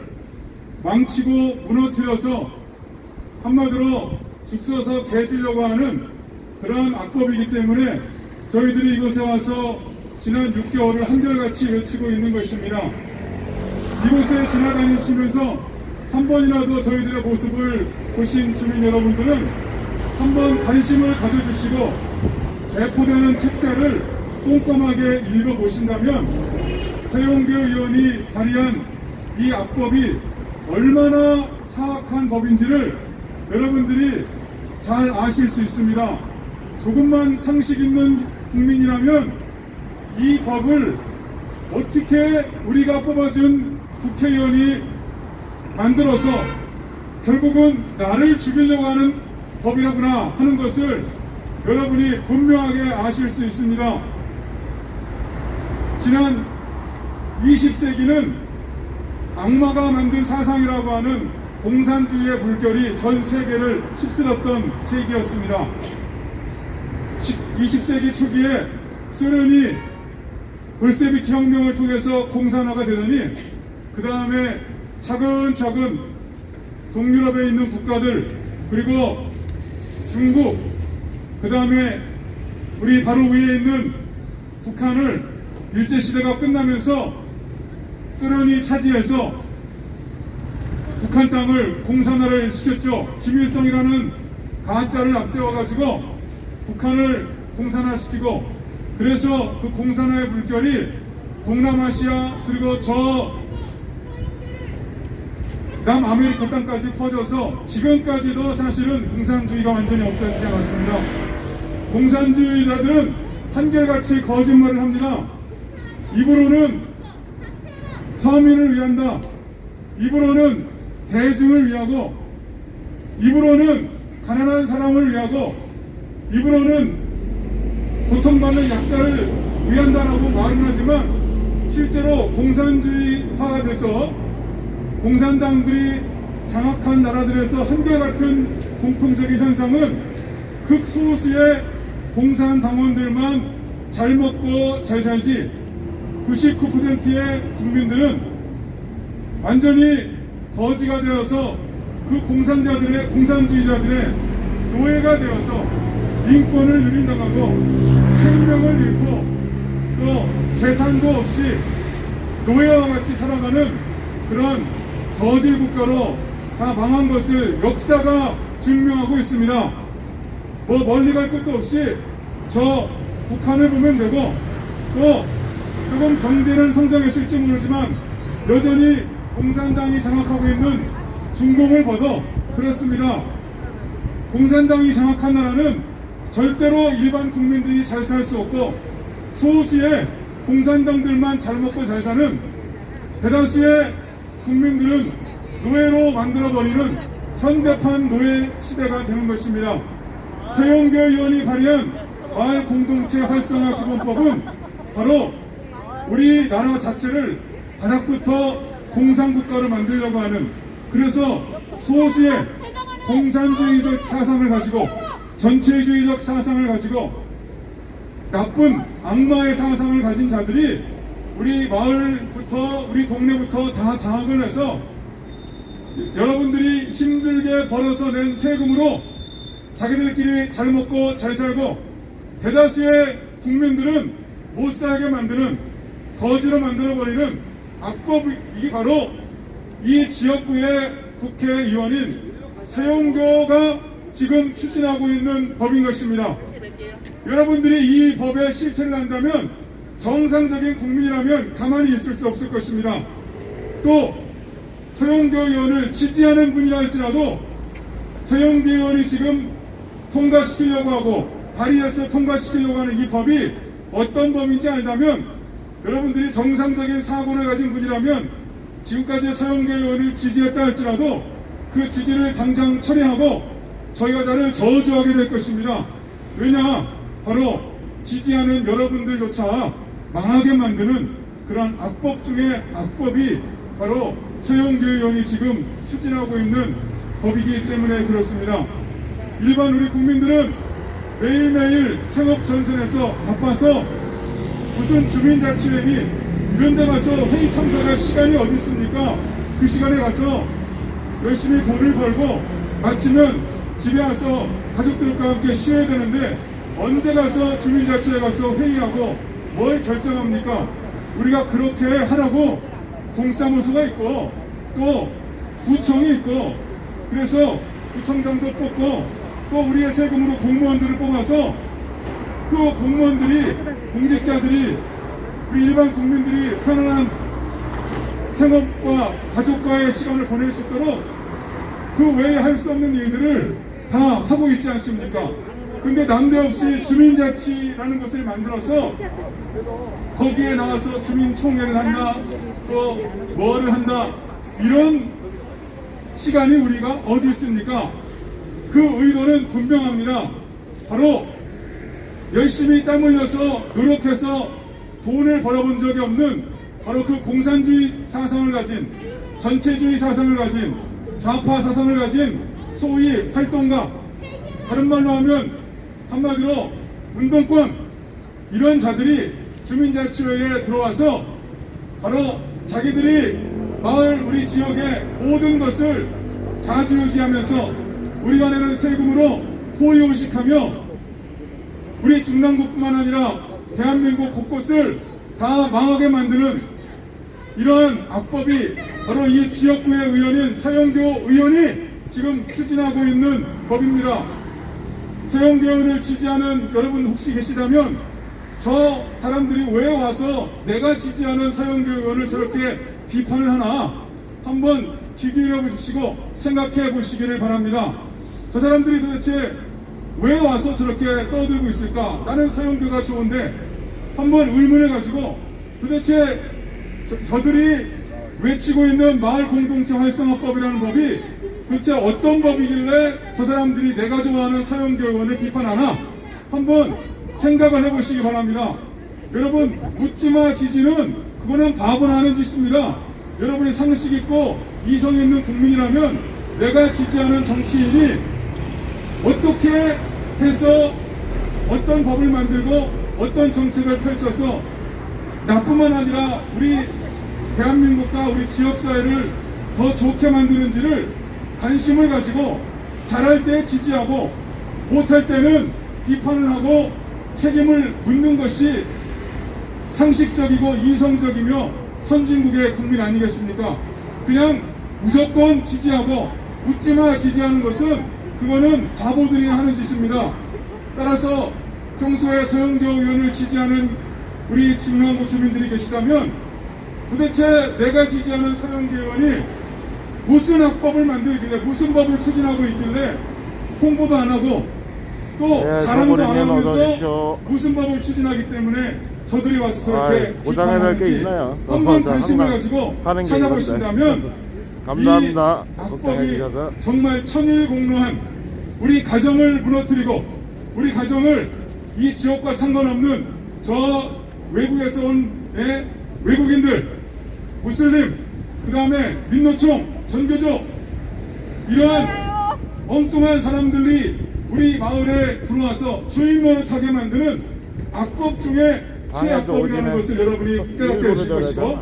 망치고 무너뜨려서 한마디로 죽서서 개주려고 하는 그러한 악법이기 때문에 저희들이 이곳에 와서 지난 6개월을 한결같이 외치고 있는 것입니다. 이곳에 지나다니시면서 한 번이라도 저희들의 모습을 보신 주민 여러분들은 한번 관심을 가져주시고 배포되는 책자를 꼼꼼하게 읽어보신다면 서영교 의원이 발의한 이 악법이 얼마나 사악한 법인지를 여러분들이 잘 아실 수 있습니다. 조금만 상식 있는 국민이라면 이 법을 어떻게 우리가 뽑아준 국회의원이 만들어서 결국은 나를 죽이려고 하는 법이라구나 하는 것을 여러분이 분명하게 아실 수 있습니다. 지난 20세기는 악마가 만든 사상이라고 하는 공산주의의 물결이 전 세계를 휩쓸었던 세기였습니다. 20세기 초기에 소련이 볼세비키 혁명을 통해서 공산화가 되더니 그 다음에 차근차근 동유럽에 있는 국가들 그리고 중국 그 다음에 우리 바로 위에 있는 북한을 일제시대가 끝나면서 소련이 차지해서 북한 땅을 공산화를 시켰죠. 김일성이라는 가짜를 앞세워가지고 북한을 공산화시키고 그래서 그 공산화의 물결이 동남아시아 그리고 저 남아메리카 땅까지 퍼져서 지금까지도 사실은 공산주의가 완전히 없어지지 않았습니다. 공산주의자들은 한결같이 거짓말을 합니다. 입으로는 서민을 위한다. 입으로는 대중을 위하고 입으로는 가난한 사람을 위하고 입으로는 고통받는 약자를 위한다라고 말은 하지만 실제로 공산주의화가 돼서 공산당들이 장악한 나라들에서 한결같은 공통적인 현상은 극소수의 공산당원들만 잘 먹고 잘 살지 99%의 국민들은 완전히 거지가 되어서 그 공산주의자들의 노예가 되어서 인권을 누린당하고 생명을 잃고 또 재산도 없이 노예와 같이 살아가는 그런 저질 국가로 다 망한 것을 역사가 증명하고 있습니다. 뭐 멀리 갈 것도 없이 저 북한을 보면 되고 또 조금 경제는 성장했을지 모르지만 여전히 공산당이 장악하고 있는 중공을 봐도 그렇습니다. 공산당이 장악한 나라는 절대로 일반 국민들이 잘 살 수 없고 소수의 공산당들만 잘 먹고 잘 사는 대다수의 국민들은 노예로 만들어버리는 현대판 노예 시대가 되는 것입니다. 서영교 의원이 발의한 마을 공동체 활성화 기본법은 바로 우리나라 자체를 바닥부터 공산국가로 만들려고 하는, 그래서 소수의 공산주의적 사상을 가지고 전체주의적 사상을 가지고 나쁜 악마의 사상을 가진 자들이 우리 마을부터 우리 동네부터 다 장악을 해서 여러분들이 힘들게 벌어서 낸 세금으로 자기들끼리 잘 먹고 잘 살고 대다수의 국민들은 못 살게 만드는, 거지로 만들어버리는 악법이 바로 이 지역구의 국회의원인 서영교가 지금 추진하고 있는 법인 것입니다. 여러분들이 이 법의 실체를 한다면 정상적인 국민이라면 가만히 있을 수 없을 것입니다. 또 서영교 의원을 지지하는 분이라 할지라도 서영교 의원이 지금 통과시키려고 하고 발의해서 통과시키려고 하는 이 법이 어떤 법인지 알다면 여러분들이 정상적인 사고를 가진 분이라면 지금까지 서영교 의원을 지지했다 할지라도 그 지지를 당장 철회하고 저 여자를 저주하게 될 것입니다. 왜냐? 바로 지지하는 여러분들조차 망하게 만드는 그런 악법 중에 악법이 바로 서영교 의원이 지금 추진하고 있는 법이기 때문에 그렇습니다. 일반 우리 국민들은 매일매일 생업 전선에서 바빠서 무슨 주민자치회니 이런 데 가서 회의 참석할 시간이 어디 있습니까? 그 시간에 가서 열심히 돈을 벌고 마치면 집에 와서 가족들과 함께 쉬어야 되는데 언제 가서 주민자치회 가서 회의하고 뭘 결정합니까? 우리가 그렇게 하라고 동사무소가 있고 또 구청이 있고 그래서 구청장도 뽑고 또 우리의 세금으로 공무원들을 뽑아서 그 공무원들이 공직자들이 우리 일반 국민들이 편안한 생업과 가족과의 시간을 보낼 수 있도록 그 외에 할 수 없는 일들을 다 하고 있지 않습니까? 근데 난데없이 주민자치라는 것을 만들어서 거기에 나와서 주민총회를 한다, 또 뭐를 한다, 이런 시간이 우리가 어디 있습니까? 그 의도는 분명합니다. 바로 열심히 땀 흘려서 노력해서 돈을 벌어본 적이 없는 바로 그 공산주의 사상을 가진, 전체주의 사상을 가진, 좌파 사상을 가진 소위 활동가, 다른 말로 하면 한마디로 운동권, 이런 자들이 주민자치회에 들어와서 바로 자기들이 마을 우리 지역의 모든 것을 좌지우지하면서 우리가 내는 세금으로 호의호식하며 우리 중랑구뿐만 아니라 대한민국 곳곳을 다 망하게 만드는 이러한 악법이 바로 이 지역구의 의원인 서영교 의원이 지금 추진하고 있는 법입니다. 서영교 의원을 지지하는 여러분 혹시 계시다면 저 사람들이 왜 와서 내가 지지하는 서영교 의원을 저렇게 비판을 하나 한번 귀 기울여 주시고 생각해 보시기를 바랍니다. 저 사람들이 도대체 왜 와서 저렇게 떠들고 있을까? 나는 서영교가 좋은데 한번 의문을 가지고 도대체 저들이 외치고 있는 마을 공동체 활성화법이라는 법이 도대체 어떤 법이길래 저 사람들이 내가 좋아하는 서영교 의원을 비판하나 한번 생각을 해보시기 바랍니다. 여러분, 묻지마 지지는 그거는 바보나 하는 짓입니다. 여러분이 상식 있고 이성 있는 국민이라면 내가 지지하는 정치인이 어떻게 해서 어떤 법을 만들고 어떤 정책을 펼쳐서 나뿐만 아니라 우리 대한민국과 우리 지역사회를 더 좋게 만드는지를 관심을 가지고 잘할 때 지지하고 못할 때는 비판을 하고 책임을 묻는 것이 상식적이고 이성적이며 선진국의 국민 아니겠습니까? 그냥 무조건 지지하고 묻지마 지지하는 것은 그거는 바보들이 하는 짓입니다. 따라서 평소에 서영교 의원을 지지하는 우리 중랑구 주민들이 계시다면 도대체 내가 지지하는 서영교 의원이 무슨 악법을 만들길래 무슨 법을 추진하고 있길래 홍보도 안 하고 또 자랑도 안 하면서 무슨 법을 추진하기 때문에 저들이 와서 저렇게 고장해낼 게 있나요? 한번 관심을 항상 가지고 하는 게 찾아보신다면 감사합니다. 이 악법이 걱정해주셔서. 정말 천일공노한 우리 가정을 무너뜨리고 우리 가정을 이 지역과 상관없는 저 외국에서 온 외국인들, 무슬림, 그 다음에 민노총, 전교조 이러한 엉뚱한 사람들이 우리 마을에 들어와서 주인 노릇하게 만드는 악법 중에 최악법이라는 것을 여러분이 깨닫게 하실 것이고,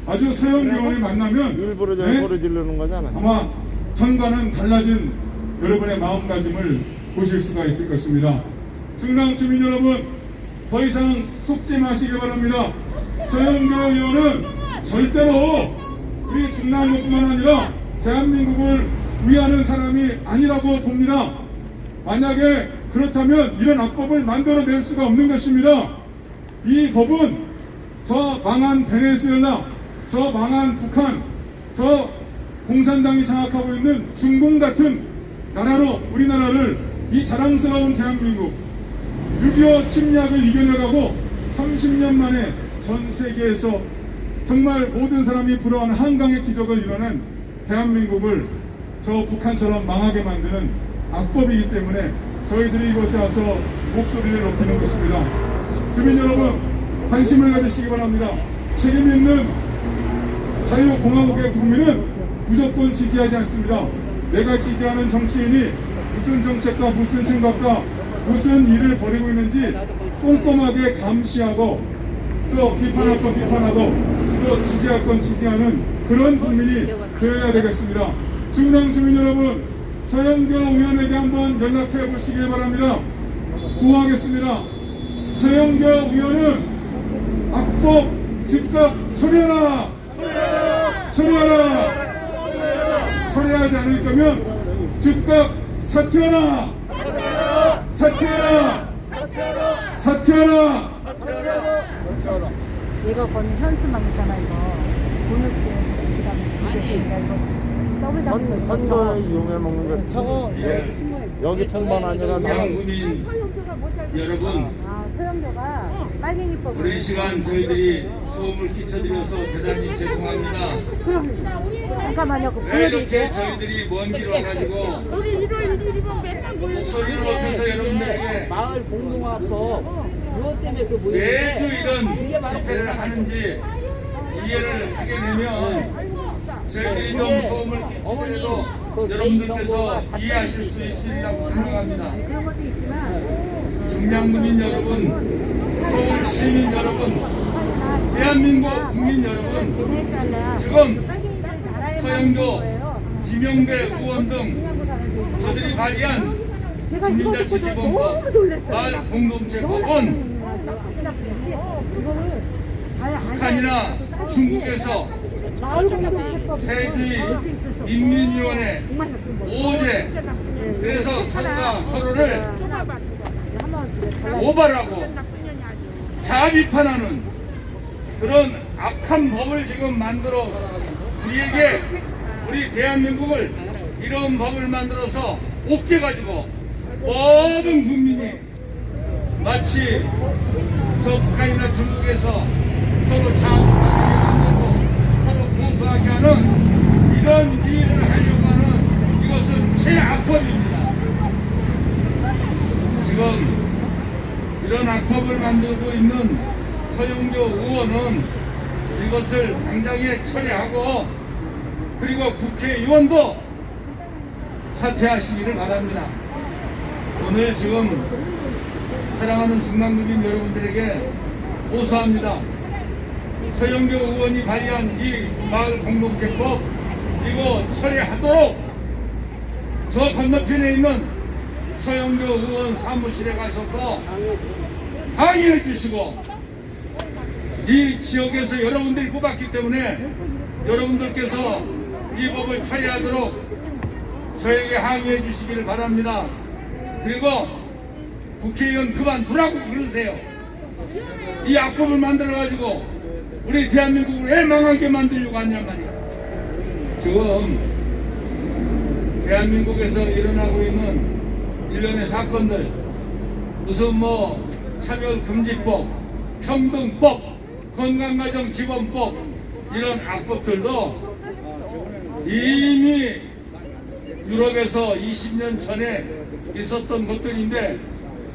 아주 서영교원을 만나면 일부러 저 소리 지르는 거잖아. 아마 전과는 달라진 여러분의 마음가짐을 보실 수가 있을 것입니다. 중랑 주민 여러분, 더 이상 속지 마시기 바랍니다. 서영교 의원은 절대로 우리 중랑구뿐만 아니라 대한민국을 위하는 사람이 아니라고 봅니다. 만약에 그렇다면 이런 악법을 만들어낼 수가 없는 것입니다. 이 법은 저 망한 베네수엘라, 저 망한 북한, 저 공산당이 장악하고 있는 중공 같은 나라로 우리나라를, 이 자랑스러운 대한민국 6.25 침략을 이겨내가고 30년 만에 전 세계에서 정말 모든 사람이 부러워하는 한강의 기적을 이뤄낸 대한민국을 저 북한처럼 망하게 만드는 악법이기 때문에 저희들이 이곳에 와서 목소리를 높이는 것입니다. 주민 여러분, 관심을 가지시기 바랍니다. 책임 있는 자유공화국의 국민은 무조건 지지하지 않습니다. 내가 지지하는 정치인이 무슨 정책과 무슨 생각과 무슨 일을 벌이고 있는지 꼼꼼하게 감시하고 또 비판할 건 비판하고 또 지지할 건 지지하는 그런 국민이 되어야 되겠습니다. 중랑 주민 여러분, 서영교 의원에게 한번 연락해 보시기 바랍니다. 구하겠습니다. 서영교 의원은 악법 즉각 처리하라! 처리하라! 처리하지 않을 거면 즉각 사퇴하라! 사퇴하라! 사퇴하라! 얘가 거는 현수막 있잖아, 이거. 보너스 선거에 이용해 먹는 거. 저거 여기뿐만 아니라 국민 여러분, 서영교가 빨갱이법. 오랜 시간 저희들이 소음을 끼쳐드려서 대단히 죄송합니다. 잠깐만요. 그 왜 이렇게 저희들이 먼 길 와가지고 목소리를 높여서 여러분들에게 마을 공동화법 그것 때문에 그 모임 매주 이런 집회를 하는지 이해를 하게 되면 저희들이 좀 소음을 끼치더라도 여러분들께서 이해하실 수 있으리라고 생각합니다. 그런 것도 있지만 중량구민 여러분, 서울 시민 여러분, 대한민국 국민 여러분, 지금 서영교, 김영배 의원 등 저들이 발의한 주민자치기본법, 마을 공동체법은 북한이나 중국에서 세주의 인민위원회 오제, 그래서 서로가 서로를 오발하고 자비판하는 그런 악한 법을 지금 만들어 우리에게, 우리 대한민국을 이런 법을 만들어서 옥죄가지고 모든 국민이 마치 저 북한이나 중국에서 서로 자비판하게 만들고 서로 고소하게 하는 이런 일을 하려고 하는 이것은 최악법입니다. 지금 이런 악법을 만들고 있는 서영교 의원은 이것을 당장에 처리하고 그리고 국회의원도 사퇴하시기를 바랍니다. 오늘 지금 사랑하는 중랑구민 여러분들에게 호소합니다. 서영교 의원이 발의한 이 마을 공동체법 이거 처리하도록 저 건너편에 있는 서영교 의원 사무실에 가셔서 항의해 주시고, 이 지역에서 여러분들이 뽑았기 때문에 여러분들께서 이 법을 처리하도록 저에게 항의해 주시기를 바랍니다. 그리고 국회의원 그만두라고 그러세요. 이 악법을 만들어가지고 우리 대한민국을 왜 망하게 만들려고 하냔 말이야. 지금 대한민국에서 일어나고 있는 일련의 사건들, 무슨 뭐 차별금지법, 평등법, 건강가정기본법 이런 악법들도 이미 유럽에서 20년 전에 있었던 것들인데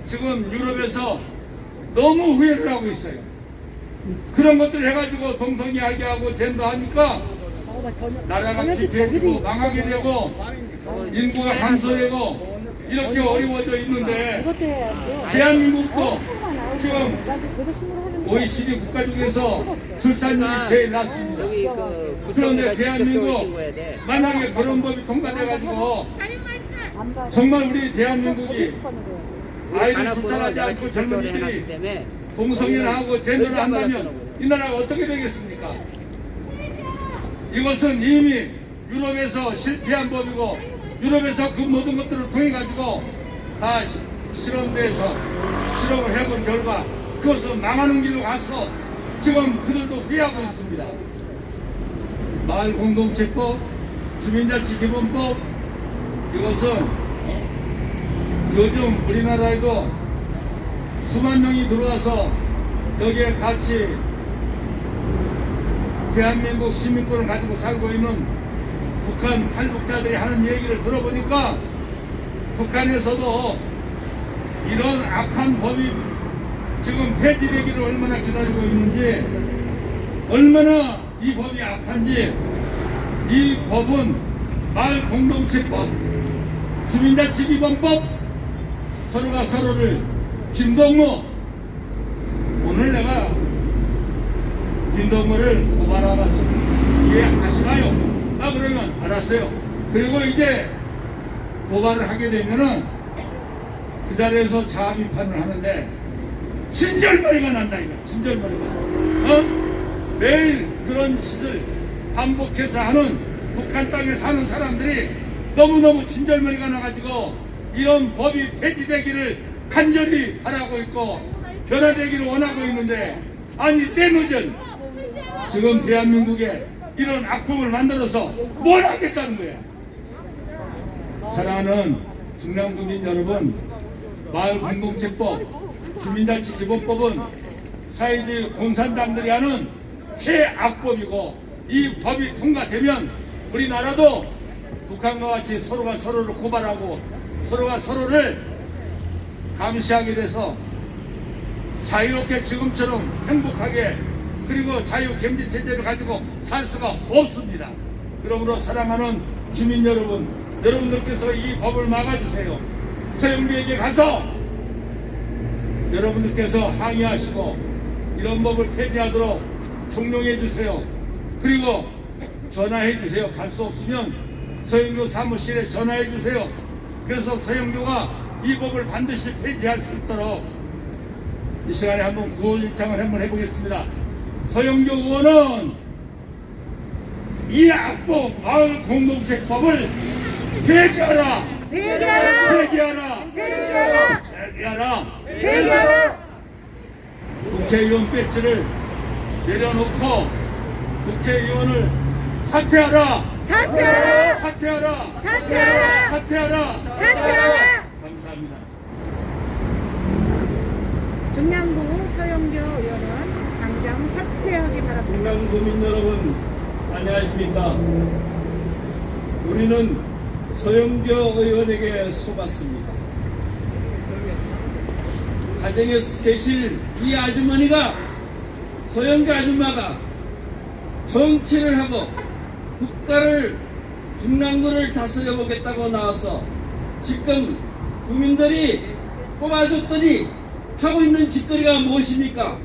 지금 유럽에서 너무 후회를 하고 있어요. 그런 것들 해가지고 동성이야기하고 젠더하니까 나라가 피폐해지고 망하게 되고 인구가 감소되고 이렇게 어려워져 있는데 대한민국도 지금 OECD 국가 중에서 출산율이 제일 낮습니다. 그런데 대한민국 만약에 그런 법이 통과돼가지고 정말 우리 대한민국이 아이를 출산하지 않고 젊은이들이 동성애를 하고 젠더를 한다면 이 나라가 어떻게 되겠습니까? 이것은 이미 유럽에서 실패한 법이고 유럽에서 그 모든 것들을 통해 가지고 다 실험돼서 실험을 해본 결과 그것은 망하는 길로 가서 지금 그들도 후회하고 있습니다. 마을공동체법, 주민자치기본법 이것은 요즘 우리나라에도 수만 명이 들어와서 여기에 같이 대한민국 시민권을 가지고 살고 있는 북한 탈북자들이 하는 얘기를 들어보니까 북한에서도 이런 악한 법이 지금 폐지되기를 얼마나 기다리고 있는지, 얼마나 이 법이 악한지. 이 법은 마을공동체법, 주민자치기본법, 서로가 서로를 김동무, 오늘 내가 김동무를 고발하면서 이해하시나요? 그러면 알았어요. 그리고 이제 고발을 하게 되면은 그 자리에서 자아 비판을 하는데 진절머리가 난다 이거. 진절머리가. 매일 그런 짓을 반복해서 하는 북한 땅에 사는 사람들이 너무너무 진절머리가 나가지고 이런 법이 폐지되기를 간절히 바라고 있고 변화되기를 원하고 있는데, 아니 때늦은 지금 대한민국에 이런 악법을 만들어서 뭘 하겠다는 거야. 사랑하는 중남구민 여러분, 마을공동체법, 주민자치기본법은 사회주의 공산당들이 하는 최악법이고 이 법이 통과되면 우리나라도 북한과 같이 서로가 서로를 고발하고 서로가 서로를 감시하게 돼서 자유롭게 지금처럼 행복하게 그리고 자유경제체제를 가지고 살 수가 없습니다. 그러므로 사랑하는 주민 여러분, 여러분들께서 이 법을 막아주세요. 서영교에게 가서 여러분들께서 항의하시고 이런 법을 폐지하도록 종용해 주세요. 그리고 전화해 주세요. 갈 수 없으면 서영교 사무실에 전화해 주세요. 그래서 서영교가 이 법을 반드시 폐지할 수 있도록 이 시간에 한번 구호일창을 한번 해보겠습니다. 서영교 의원은 이 악법 마을공동체법을 폐기하라! 폐기하라! 폐기하라! 폐기하라! 폐기하라! 폐기하라! 국회의원 배지를 내려놓고 국회의원을 사퇴하라! 사퇴하라! 사퇴하라! 사퇴하라! 사퇴하라! 사퇴하라! 감사합니다. 중남구 서영교 의원은 당장 사퇴하기 바랍니다. 중남구민 여러분, 안녕하십니까? 우리는 서영교 의원에게 속았습니다. 가정에 계실 이 아주머니가, 서영교 아줌마가 정치를 하고 국가를, 중남구를 다스려 보겠다고 나와서 지금 국민들이 뽑아줬더니 하고 있는 짓거리가 무엇입니까?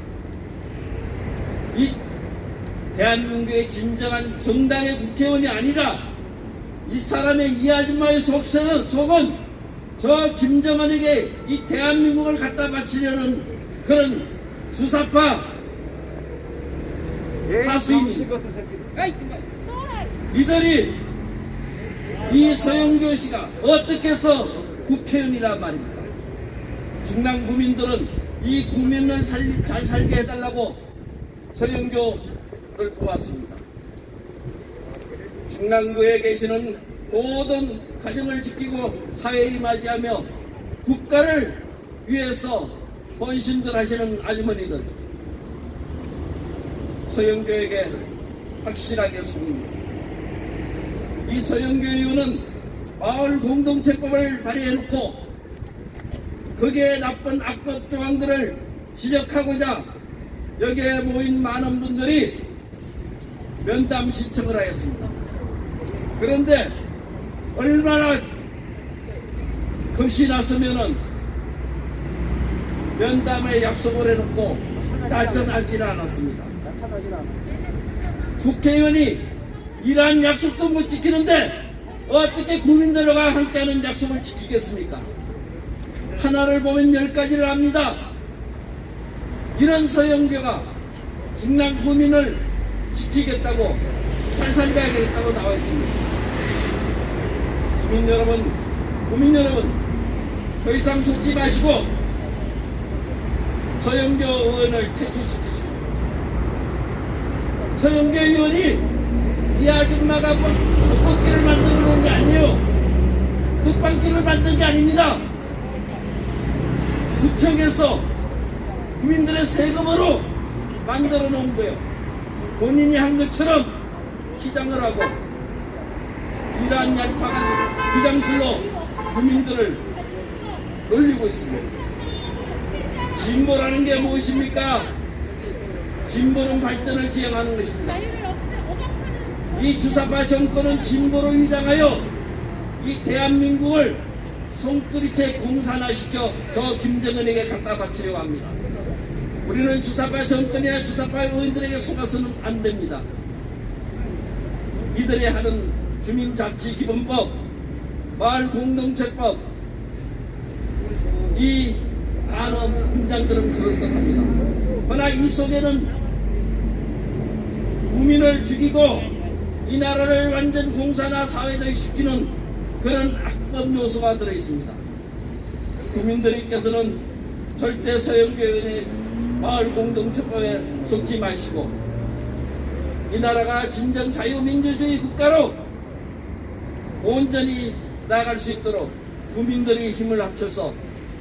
이 대한민국의 진정한 정당의 국회의원이 아니라 이 사람의, 이 아줌마의 속은 저 김정은에게 이 대한민국을 갖다 바치려는 그런 주사파 다수입니다. 이들이 이 서영교 씨가 어떻게 해서 국회의원이란 말입니까? 중남 구민들은 이 국민을 잘 살게 해달라고 서영교를 뽑았습니다. 중남구에 계시는 모든 가정을 지키고 사회에 맞이하며 국가를 위해서 헌신들 하시는 아주머니들, 서영교에게 확실하게 속습니다. 이 서영교 의원은 마을 공동체법을 발의해놓고 거기에 나쁜 악법 조항들을 지적하고자 여기에 모인 많은 분들이 면담 신청을 하였습니다. 그런데 얼마나 겁이 났으면은 면담에 약속을 해놓고 나타나지는 않았습니다. 국회의원이 이러한 약속도 못 지키는데 어떻게 국민들과 함께하는 약속을 지키겠습니까? 하나를 보면 10가지를 합니다. 이런 서영교가 중남 구민을 지키겠다고 잘 살려야겠다고 나와 있습니다. 주민 여러분, 국민 여러분, 더 이상 속지 마시고 서영교 의원을 퇴출시키십시오. 서영교 의원이 이 아줌마가 떡볶이를 만들어 놓은 게 아니에요. 뚝방기를 만든 게 아닙니다. 구청에서 국민들의 세금으로 만들어 놓은 거예요. 본인이 한 것처럼 시장을 하고 이러한 얄팍한 비장술로 국민들을 놀리고 있습니다. 진보라는 게 무엇입니까? 진보는 발전을 지향하는 것입니다. 이 주사파 정권은 진보로 위장하여 이 대한민국을 송두리째 공산화시켜 저 김정은에게 갖다 바치려고 합니다. 우리는 주사파 정권이나 주사파 의원들에게 속아서는 안 됩니다. 이들이 하는 주민자치기본법, 마을공동체법, 이 단어 문장들은 그럴듯합니다. 그러나 이 속에는 국민을 죽이고 이 나라를 완전 공산화 사회적시키는 그런 악법 요소가 들어있습니다. 국민들께서는 절대 서영교 의원의 마을공동체법에 속지 마시고 이 나라가 진정 자유민주주의 국가로 온전히 나아갈 수 있도록 국민들이 힘을 합쳐서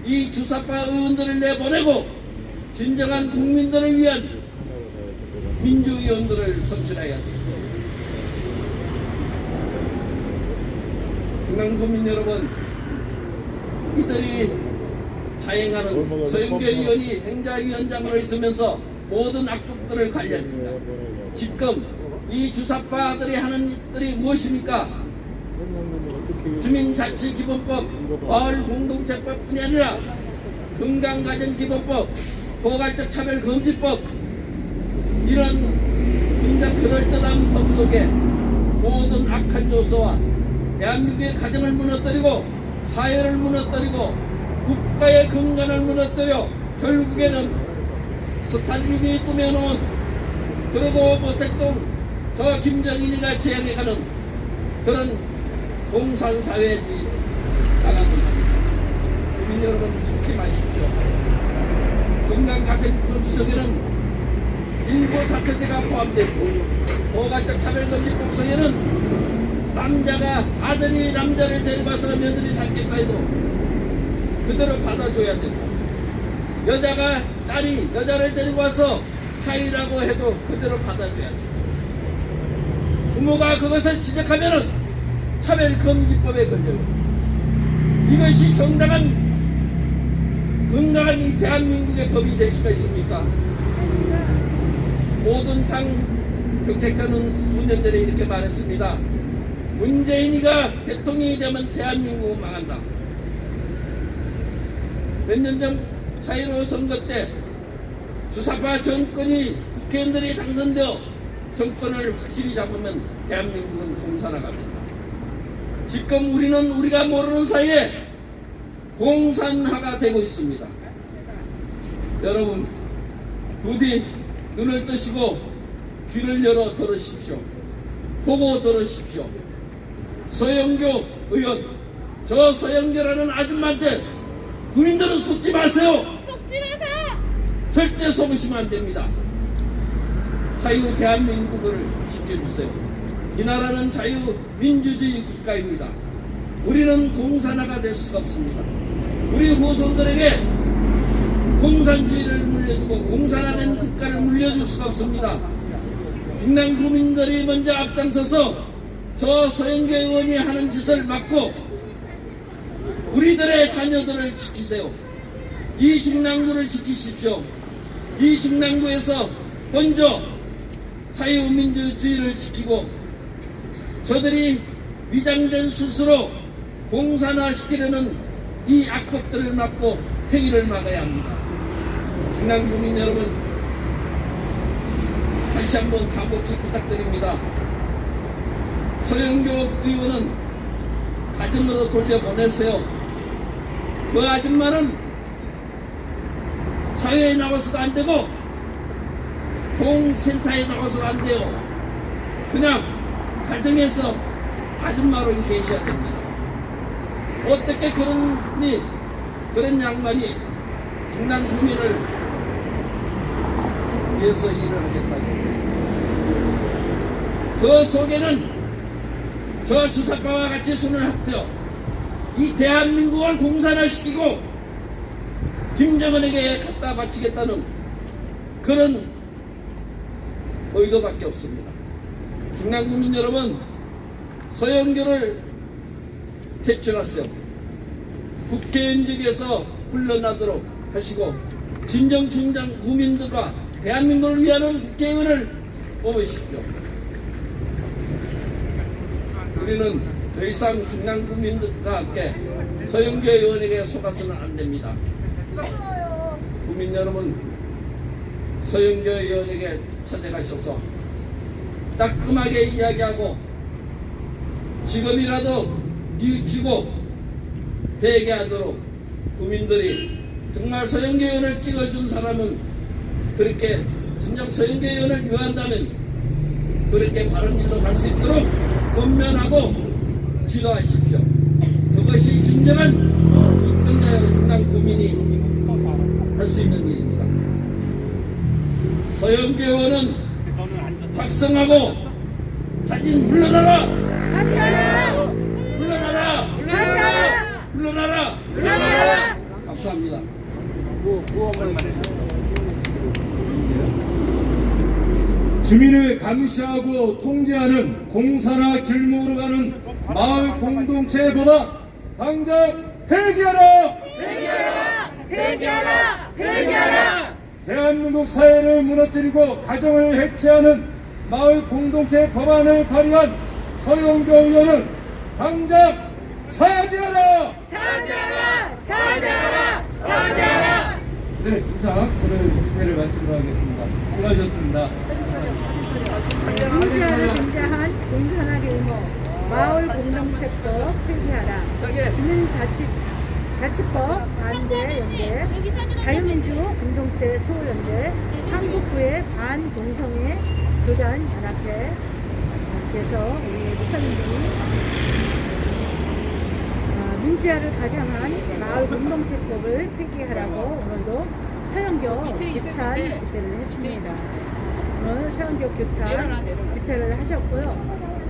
이 주사파 의원들을 내보내고 진정한 국민들을 위한 민주의원들을 선출해야 됩니다. 중앙국민 여러분, 이들이 사행하는 서영교 의원이 행자위원장으로 있으면서 모든 악법들을 관리합니다. 지금 이 주사파들이 하는 일들이 무엇입니까? 주민자치기본법, 마을공동체법뿐이 아니라 건강가정기본법, 포괄적 차별금지법, 이런 굉장히 그럴듯한 법 속에 모든 악한 요소와 대한민국의 가정을 무너뜨리고 사회를 무너뜨리고 국가의 근간을 무너뜨려 결국에는 스탈린이 꾸며놓은 그리고 모택동 저 김정일이가 지향해가는 그런 공산사회주의 나가고 있습니다. 국민 여러분 속지 마십시오. 건강가정법 속에는 일부 다처제가 포함되고 포괄적 차별금지법 속에는 남자가 아들이 남자를 데려가서 며느리 삼겠다 해도 그대로 받아줘야 되고 여자가 딸이 여자를 데리고 와서 사이라고 해도 그대로 받아줘야 되고 부모가 그것을 지적하면은 차별금지법에 걸려요. 이것이 정당한 건강한 이 대한민국의 법이 될 수가 있습니까? 오돈창 경제권은 수년 전에 이렇게 말했습니다. 문재인이가 대통령이 되면 대한민국은 망한다. 몇 년 전 4.15 선거 때 주사파 정권이 국회의원들이 당선되어 정권을 확실히 잡으면 대한민국은 공산화갑니다. 지금 우리는 우리가 모르는 사이에 공산화가 되고 있습니다. 여러분 부디 눈을 뜨시고 귀를 열어 들으십시오. 보고 들으십시오. 서영교 의원, 저 서영교라는 아줌마한테 국민들은 속지 마세요. 속지 마세요. 절대 속으시면 안 됩니다. 자유 대한민국을 지켜주세요. 이 나라는 자유민주주의 국가입니다. 우리는 공산화가 될 수가 없습니다. 우리 후손들에게 공산주의를 물려주고 공산화된 국가를 물려줄 수가 없습니다. 중남 국민들이 먼저 앞장서서 저 서영교 의원이 하는 짓을 막고 우리들의 자녀들을 지키세요. 이 중랑구를 지키십시오. 이 중랑구에서 먼저 자유민주주의를 지키고 저들이 위장된 수수로 공산화시키려는 이 악법들을 막고 행위를 막아야 합니다. 중랑구민 여러분, 다시 한번 간곡히 부탁드립니다. 서영교 의원은 가정으로 돌려보내세요. 그 아줌마는 사회에 나와서도 안 되고 동센터에 나와서도 안 돼요. 그냥 가정에서 아줌마로 계셔야 됩니다. 어떻게 그런 양반이 중랑 국민을 위해서 일을 하겠다고. 그 속에는 저 주사파와 같이 손을 합쳐 이 대한민국을 공산화시키고 김정은에게 갖다 바치겠다는 그런 의도밖에 없습니다. 중랑국민 여러분, 서영교를 퇴출하세요. 국회의원직에서 물러나도록 하시고 진정 중장 국민들과 대한민국을 위하는 국회의원을 뽑으십시오. 우리는 더 이상 중랑 국민들과 함께 서영교 의원에게 속아서는 안 됩니다. 국민 여러분, 서영교 의원에게 찾아가셔서 따끔하게 이야기하고 지금이라도 뉘우치고 회개하도록 국민들이 정말 서영교 의원을 찍어준 사람은 그렇게 진정 서영교 의원을 위한다면 그렇게 바른 길로 갈 수 있도록 권면하고 지도하십시오. 그것이 진정한 국정자유 중랑 국민이 할 수 있는 일입니다. 서영교 의원은 박성하고 자진 물러나라! 물러나라! 물러나라! 물러나라! 감사합니다. 주민을 감시하고 통제하는 공산화 길목으로 가는 마을 공동체 법안 당장 폐기하라! 폐기하라! 대한민국 사회를 무너뜨리고 가정을 해체하는 마을 공동체 법안을 발의한 서영교 의원은 당장 사죄하라! 네, 이상 오늘 집회를 마치도록 하겠습니다. 수고하셨습니다. 민주화를 존재한 공산화의 의무, 마을 공동체법 폐기하라, 주민자치법 반대 연대, 자유민주 공동체 소연대, 한국구의 반동성애 교단 연합회께서 우리 목사님들이 민주화를 가장한 마을 공동체법을 폐기하라고 오늘도 서영교 규탄 집회를 했습니다. 오늘 서영교 규탄 집회를 하셨고요.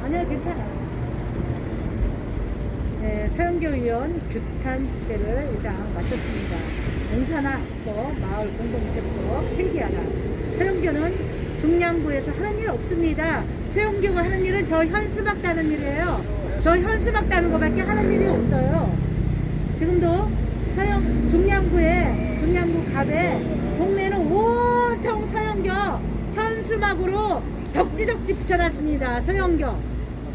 아니요, 괜찮아요. 네, 서영교 의원 규탄 집회를 이상 마쳤습니다. 공산화법, 마을 공동체법 폐기하라. 서영교는 중량구에서 하는 일 없습니다. 서영교가 하는 일은 저 현수막 따는 일이에요. 저 현수막 따는 것밖에 하는 일이 없어요. 지금도 중량구 갑에 동네는 온통 서영교 현수막으로 덕지덕지 붙여놨습니다. 서영교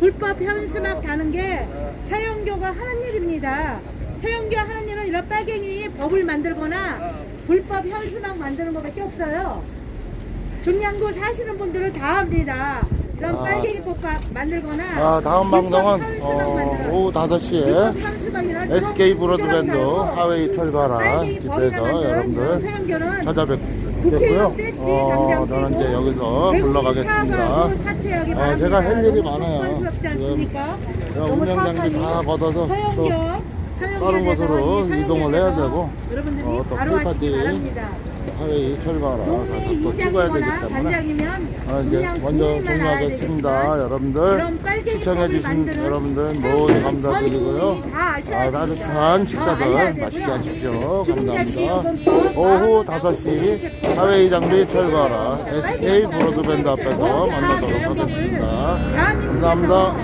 불법 현수막 다는 게 서영교가 하는 일입니다. 서영교 하는 일은 이런 빨갱이 법을 만들거나 불법 현수막 만드는 것밖에 없어요. 중량구 사시는 분들은 다 합니다. 이런 빨갱이 법 만들거나 다음 방송은 오후 5시에 SK 브로드밴드 하웨이 철가라 집회에서 여러분들 찾아뵙겠고요. 저는 이제 여기서 물러가겠습니다. 제가 할 일이 많아요. 지금 운영장비 다 걷어서 또 다른 곳으로 이동을 해야 되고 또 페이파티 하웨이 철가라 가서 또 찍어야 되기 때문에 이제 먼저 종료하겠습니다. 여러분들 시청해주신 여러분들 모두 감사드리고요. 따뜻한 식사들 맛있게 하십시오. 감사합니다. 오후 5시 하웨이 장비 철가라 SK 브로드밴드 앞에서 만나도록 하겠습니다. 감사합니다.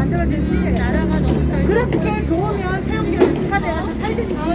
만들어질지, 그렇게 좋으면 세운교를 특화돼 가서 살든지